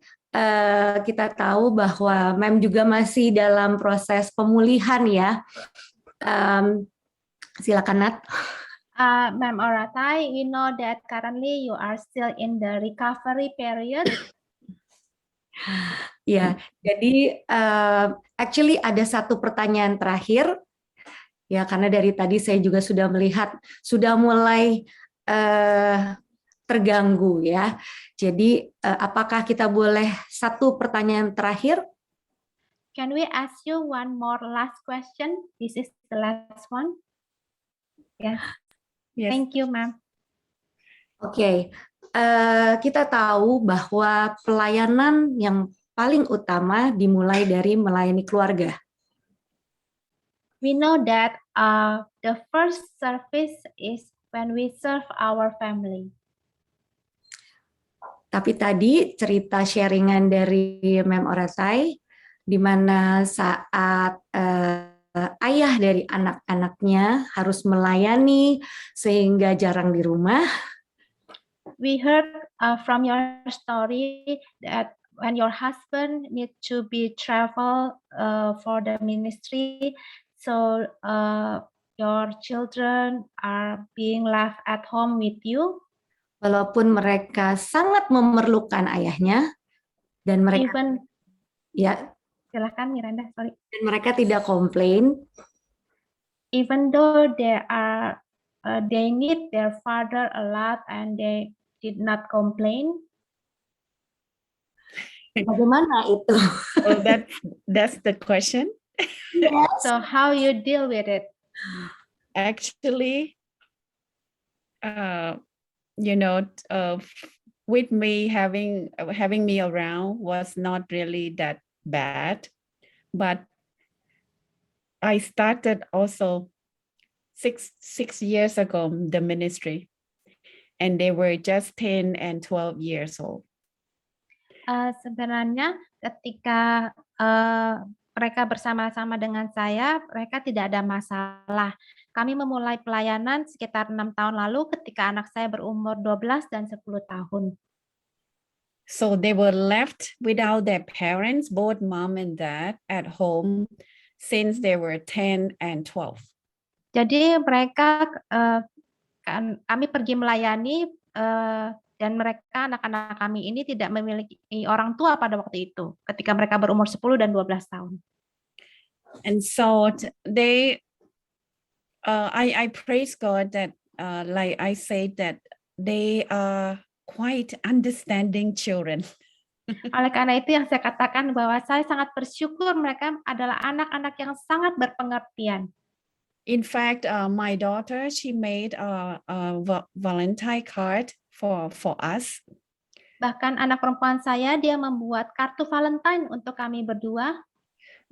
kita tahu bahwa Mem juga masih dalam proses pemulihan ya. Silakan Nat. Mem Oratai, we know that currently you are still in the recovery period. Ya, jadi actually ada satu pertanyaan terakhir ya, karena dari tadi saya juga sudah melihat sudah mulai terganggu ya. Jadi apakah kita boleh satu pertanyaan terakhir? Can we ask you one more last question? This is the last one. Yes. Yes. Thank you, ma'am. Oke, kita tahu bahwa pelayanan yang paling utama dimulai dari melayani keluarga. We know that the first service is when we serve our family. Tapi tadi cerita sharingan dari Mem Oratai, di mana saat ayah dari anak-anaknya harus melayani sehingga jarang di rumah. We heard from your story that when your husband need to be travel for the ministry, so your children are being left at home with you. Walaupun mereka sangat memerlukan ayahnya dan mereka Even ya, silakan Miranda, sorry. dan mereka tidak komplain. Even though they need their father a lot and they did not complain. Bagaimana itu? Well, that's the question. So how you deal with it? Actually, with me having me around was not really that bad, but I started also six years ago the ministry, and they were just 10 and 12 years old. Sebenarnya ketika mereka bersama-sama dengan saya, mereka tidak ada masalah. Kami memulai pelayanan sekitar 6 tahun lalu ketika anak saya berumur 12 dan 10 tahun. So they were left without their parents, both mom and dad, at home since they were 10 and 12. Jadi mereka, kami pergi melayani, dan mereka, anak-anak kami ini tidak memiliki orang tua pada waktu itu, ketika mereka berumur 10 dan 12 tahun. And so I praise God that, like I said, that they are quite understanding children. Oleh karena itu yang saya katakan bahwa saya sangat bersyukur mereka adalah anak-anak yang sangat berpengertian. In fact, my daughter, she made a Valentine card for us. Bahkan anak perempuan saya, dia membuat kartu Valentine untuk kami berdua.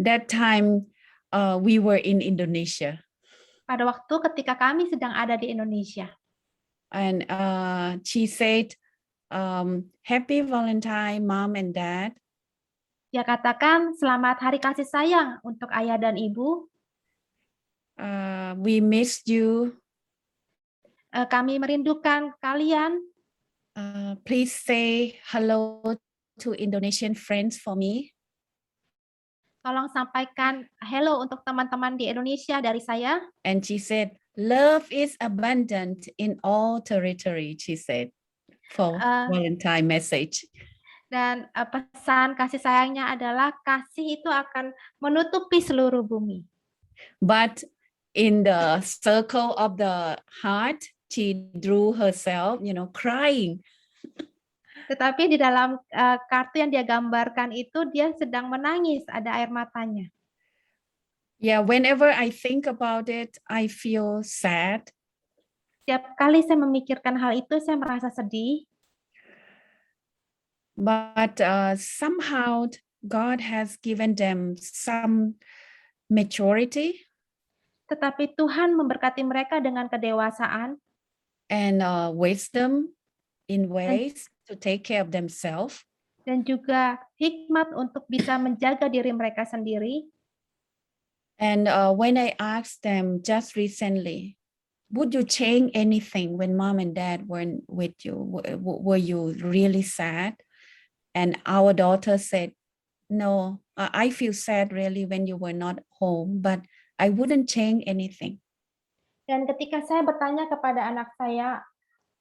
That time, we were in Indonesia. Pada waktu ketika kami sedang ada di Indonesia. And she said, Happy Valentine, Mom and Dad. Dia katakan, selamat hari kasih sayang untuk ayah dan ibu. We missed you. Kami merindukan kalian. Please say hello to Indonesian friends for me. Tolong sampaikan hello untuk teman-teman di Indonesia dari saya. And she said, love is abundant in all territory, she said, for Valentine message. Dan pesan kasih sayangnya adalah kasih itu akan menutupi seluruh bumi. But in the circle of the heart, she drew herself, crying. Tetapi di dalam kartu yang dia gambarkan itu, dia sedang menangis, ada air matanya. Yeah, whenever I think about it, I feel sad. Setiap kali saya memikirkan hal itu, saya merasa sedih. But somehow God has given them some maturity. Tetapi Tuhan memberkati mereka dengan kedewasaan and wisdom in ways to take care of themselves. Dan juga hikmat untuk bisa menjaga diri mereka sendiri. And when I asked them just recently, would you change anything when mom and dad weren't with you? Were you really sad? And our daughter said, no, I feel sad really when you were not home, but I wouldn't change anything. Dan ketika saya bertanya kepada anak saya,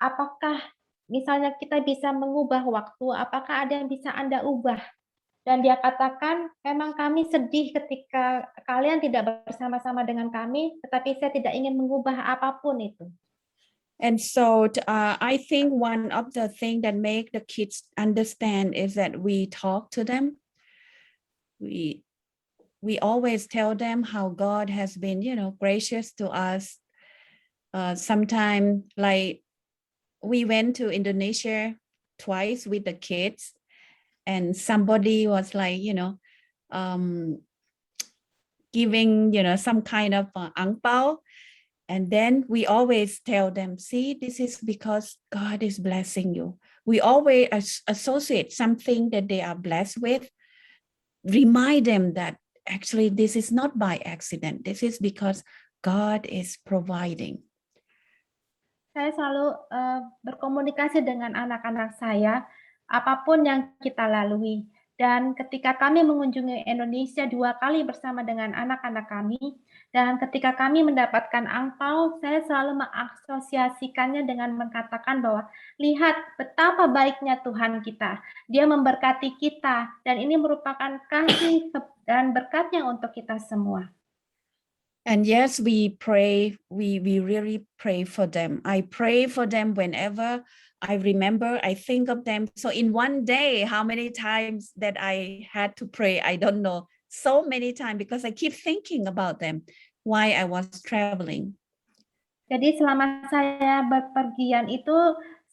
apakah misalnya kita bisa mengubah waktu, apakah ada yang bisa Anda ubah? Dan dia katakan, memang kami sedih ketika kalian tidak bersama-sama dengan kami, tetapi saya tidak ingin mengubah apapun itu. And so I think one of the things that make the kids understand is that we talk to them. We always tell them how God has been, gracious to us. Sometimes, like, we went to Indonesia twice with the kids, and somebody was like, giving, some kind of ang pao. And then we always tell them, see, this is because God is blessing you. We always associate something that they are blessed with, remind them that actually this is not by accident. This is because God is providing. Saya selalu berkomunikasi dengan anak-anak saya, apapun yang kita lalui. Dan ketika kami mengunjungi Indonesia 2 kali bersama dengan anak-anak kami, dan ketika kami mendapatkan angpau, saya selalu mengasosiasikannya dengan mengatakan bahwa lihat betapa baiknya Tuhan kita. Dia memberkati kita, dan ini merupakan kasih dan berkatnya untuk kita semua. And yes, we pray, we really pray for them. I pray for them whenever I remember, I think of them. So in one day, how many times that I had to pray, I don't know. So many times because I keep thinking about them while I was traveling. Jadi selama saya berpergian itu,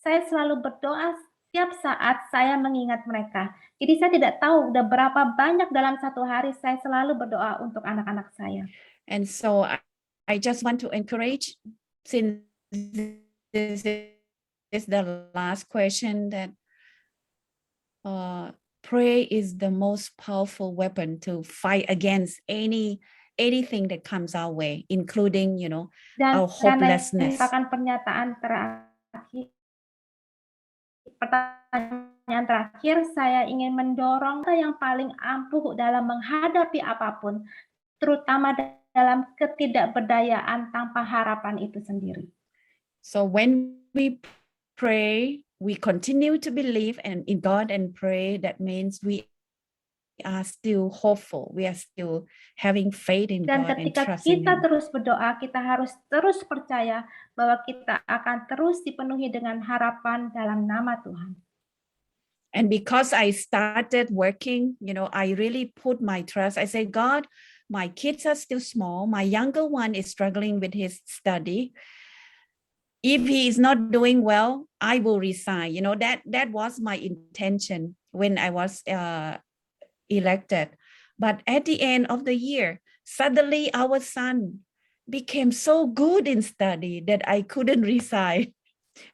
saya selalu berdoa setiap saat saya mengingat mereka. Jadi saya tidak tahu udah berapa banyak dalam satu hari saya selalu berdoa untuk anak-anak saya. And so I just want to encourage, since this is the last question, that pray is the most powerful weapon to fight against anything that comes our way, including, our hopelessness. Dan pernyataan terakhir, pertanyaan terakhir, saya ingin mendorong yang paling ampuh dalam menghadapi apapun, terutama dalam ketidakberdayaan tanpa harapan itu sendiri. So when we pray, we continue to believe in God and pray. That means we are still hopeful. We are still having faith in God and trusting Ketika kita Him. terus berdoa, kita harus terus percaya bahwa kita akan terus dipenuhi dengan harapan dalam nama Tuhan. And because I started working, I really put my trust. I say, God, my kids are still small. My younger one is struggling with his study. If he is not doing well, I will resign. That was my intention when I was elected. But at the end of the year, suddenly our son became so good in study that I couldn't resign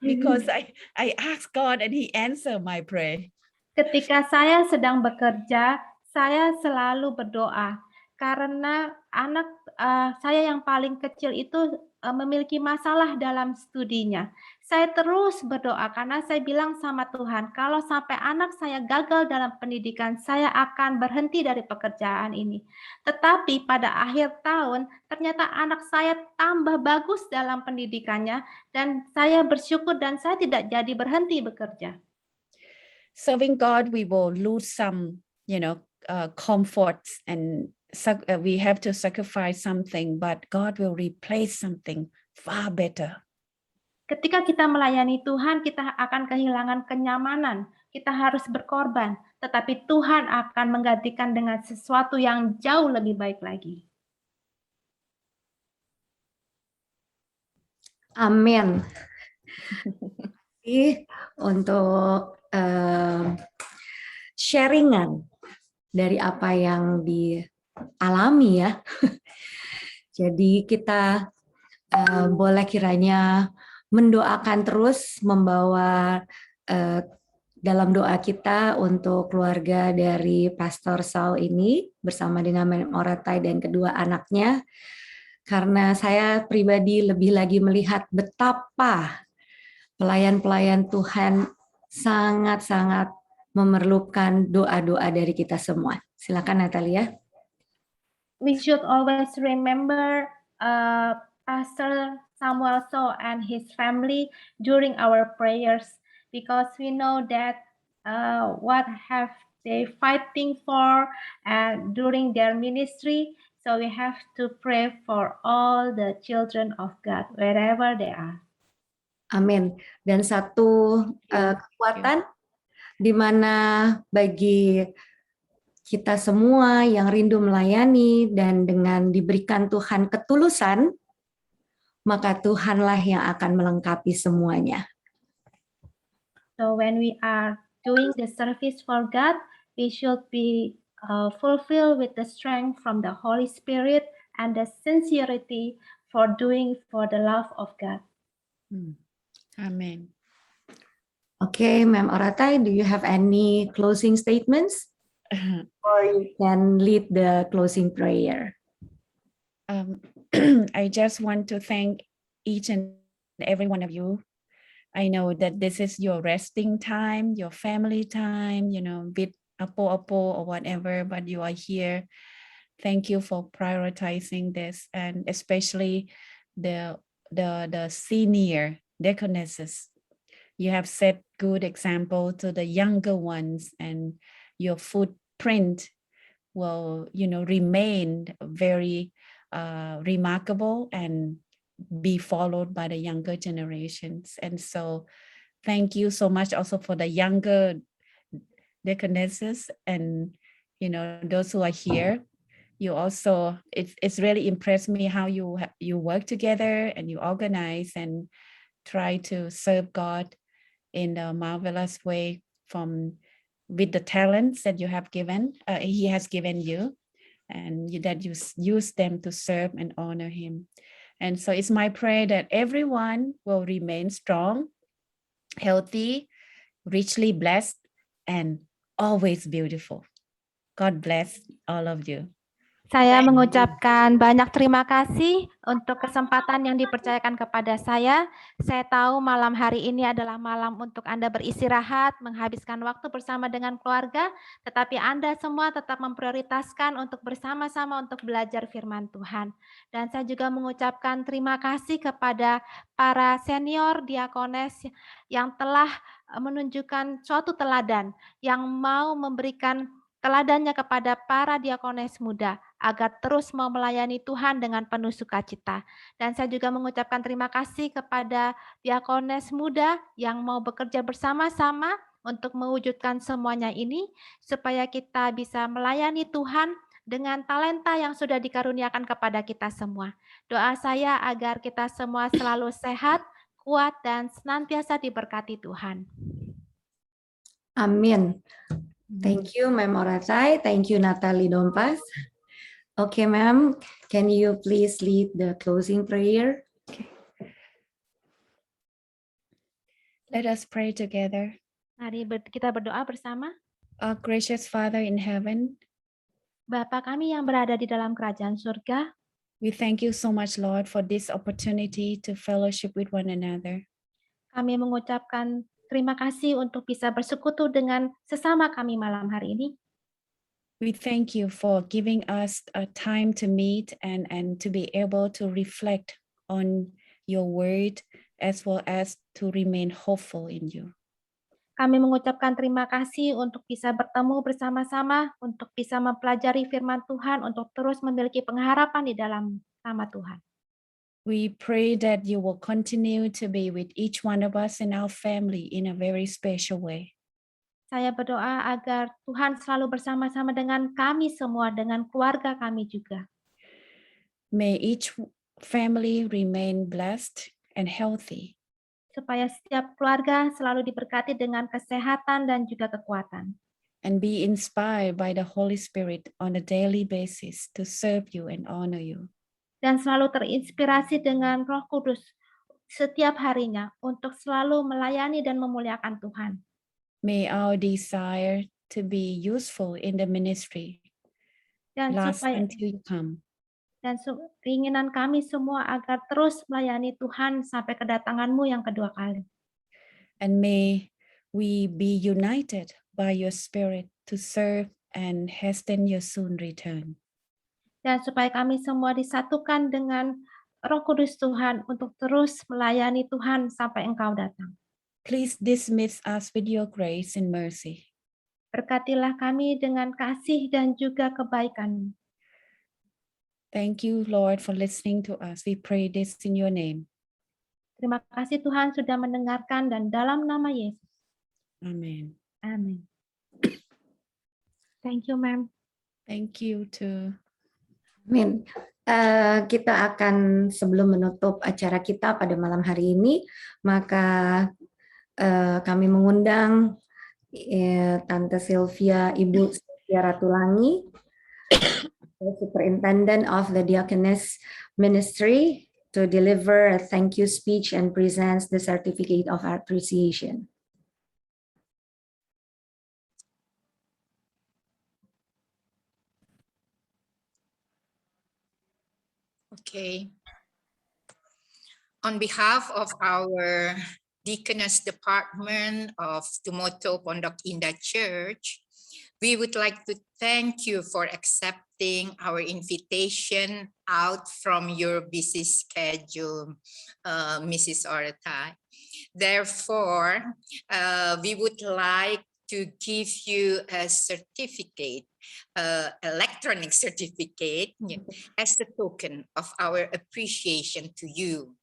because I asked God and He answered my prayer. Ketika saya sedang bekerja, saya selalu berdoa karena anak saya yang paling kecil itu memiliki masalah dalam studinya. Saya terus berdoa karena saya bilang sama Tuhan, kalau sampai anak saya gagal dalam pendidikan, saya akan berhenti dari pekerjaan ini. Tetapi pada akhir tahun, ternyata anak saya tambah bagus dalam pendidikannya, dan saya bersyukur dan saya tidak jadi berhenti bekerja. Serving God, we will lose some, comforts, and we have to sacrifice something, but God will replace something far better. Ketika kita melayani Tuhan, kita akan kehilangan kenyamanan. Kita harus berkorban, tetapi Tuhan akan menggantikan dengan sesuatu yang jauh lebih baik lagi. Amin. Untuk sharingan dari apa yang dialami ya. Jadi kita boleh kiranya mendoakan terus, membawa dalam doa kita untuk keluarga dari Pastor Saul ini bersama dengan Moratai dan kedua anaknya. Karena saya pribadi lebih lagi melihat betapa pelayan-pelayan Tuhan sangat-sangat memerlukan doa-doa dari kita semua. Silakan Natalia. We should always remember Pastor Samuel So and his family during our prayers, because we know that what have they fighting for during their ministry. So we have to pray for all the children of God wherever they are. Amin. Dan satu kekuatan di mana bagi kita semua yang rindu melayani dan dengan diberikan Tuhan ketulusan, maka Tuhanlah yang akan melengkapi semuanya. So when we are doing the service for God, we should be fulfilled with the strength from the Holy Spirit and the sincerity for doing for the love of God. Amen. Okay, Ma'am Oratai, do you have any closing statements? Or you can lead the closing prayer. I just want to thank each and every one of you. I know that this is your resting time, your family time, you know, with apo or whatever, but you are here. Thank you for prioritizing this, and especially the senior deaconesses. You have set good example to the younger ones, and your footprint will, you know, remain very remarkable and be followed by the younger generations. And so thank you so much also for the younger deaconesses and, you know, those who are here. You also, it's really impressed me how you work together and you organize and try to serve God in a marvelous way with the talents that you have given, He has given you, and that you use them to serve and honor Him. And so it's my prayer that everyone will remain strong, healthy, richly blessed, and always beautiful. God bless all of you. Saya mengucapkan banyak terima kasih untuk kesempatan yang dipercayakan kepada saya. Saya tahu malam hari ini adalah malam untuk Anda beristirahat, menghabiskan waktu bersama dengan keluarga, tetapi Anda semua tetap memprioritaskan untuk bersama-sama untuk belajar firman Tuhan. Dan saya juga mengucapkan terima kasih kepada para senior diakones yang telah menunjukkan suatu teladan, yang mau memberikan teladannya kepada para diakones muda agar terus mau melayani Tuhan dengan penuh sukacita. Dan saya juga mengucapkan terima kasih kepada diakones muda yang mau bekerja bersama-sama untuk mewujudkan semuanya ini supaya kita bisa melayani Tuhan dengan talenta yang sudah dikaruniakan kepada kita semua. Doa saya agar kita semua selalu sehat, kuat, dan senantiasa diberkati Tuhan. Amin. Thank you, Ma'am Oratai. Thank you, Natalie Dompas. Okay, ma'am, can you please lead the closing prayer? Let us pray together. Mari kita berdoa bersama. Our gracious Father in heaven, Bapa kami yang berada di dalam kerajaan surga, we thank you so much, Lord, for this opportunity to fellowship with one another. kami mengucapkan terima kasih untuk bisa bersekutu dengan sesama kami malam hari ini. We thank you for giving us a time to meet and to be able to reflect on your word as well as to remain hopeful in you. Kami mengucapkan terima kasih untuk bisa bertemu bersama-sama, untuk bisa mempelajari firman Tuhan, untuk terus memiliki pengharapan di dalam nama Tuhan. We pray that you will continue to be with each one of us and our family in a very special way. Saya berdoa agar Tuhan selalu bersama-sama dengan kami semua, dengan keluarga kami juga. May each family remain blessed and healthy. Supaya setiap keluarga selalu diberkati dengan kesehatan dan juga kekuatan. And be inspired by the Holy Spirit on a daily basis to serve you and honor you. Dan selalu terinspirasi dengan Roh Kudus setiap harinya untuk selalu melayani dan memuliakan Tuhan. May our desire to be useful in the ministry last until you come. Dan keinginan kami semua agar terus melayani Tuhan sampai kedatangan-Mu yang kedua kali. And may we be united by your Spirit to serve and hasten your soon return. Dan supaya kami semua disatukan dengan Roh Kudus Tuhan untuk terus melayani Tuhan sampai Engkau datang. Please dismiss us with your grace and mercy. Berkatilah kami dengan kasih dan juga kebaikan. Thank you, Lord, for listening to us. We pray this in your name. Terima kasih Tuhan sudah mendengarkan dan dalam nama Yesus. Amen. Amin. Thank you, ma'am. Thank you too. Amin. Kita akan sebelum menutup acara kita pada malam hari ini, maka kami mengundang Tante Sylvia, Ibu Sylvia Ratulangi, Superintendent of the Diaconess Ministry, to deliver a thank you speech and presents the certificate of appreciation. Okay. On behalf of our Deaconess Department of Tumoto Pondok Indah Church, we would like to thank you for accepting our invitation out from your busy schedule, Mrs. Oratai. Therefore, we would like to give you a certificate, electronic certificate, as a token of our appreciation to you.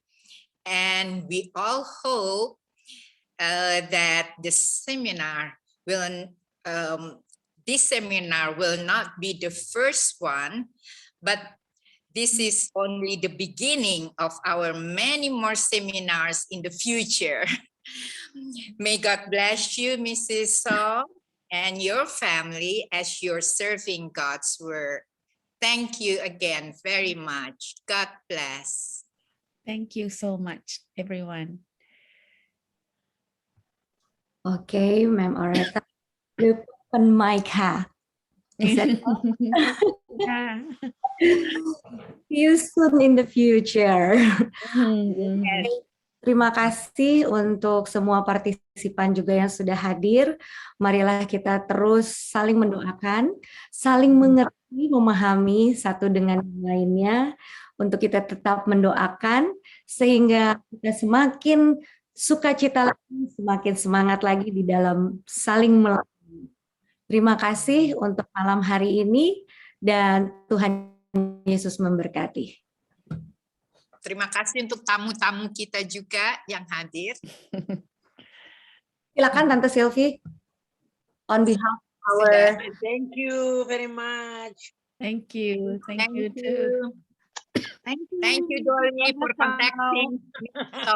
And we all hope that the seminar will not be the first one, but this is only the beginning of our many more seminars in the future. May God bless you, Mrs. Saw, and your family as you're serving God's word. Thank you again very much. God bless. Thank you so much, everyone. Okay, Ma'am Oreta, open mic ha. Is that Yeah. see you soon in the future. Mhm. Terima kasih untuk semua partisipan juga yang sudah hadir. Marilah kita terus saling mendoakan, saling mengerti, memahami satu dengan yang lainnya, untuk kita tetap mendoakan, sehingga kita semakin sukacita lagi, semakin semangat lagi di dalam saling melayani. Terima kasih untuk malam hari ini, dan Tuhan Yesus memberkati. Terima kasih untuk tamu-tamu kita juga yang hadir. Silakan Tante Sylvie, on behalf of our Thank you very much. Thank you. Thank you too. Thank you, Dolly, for contacting. So,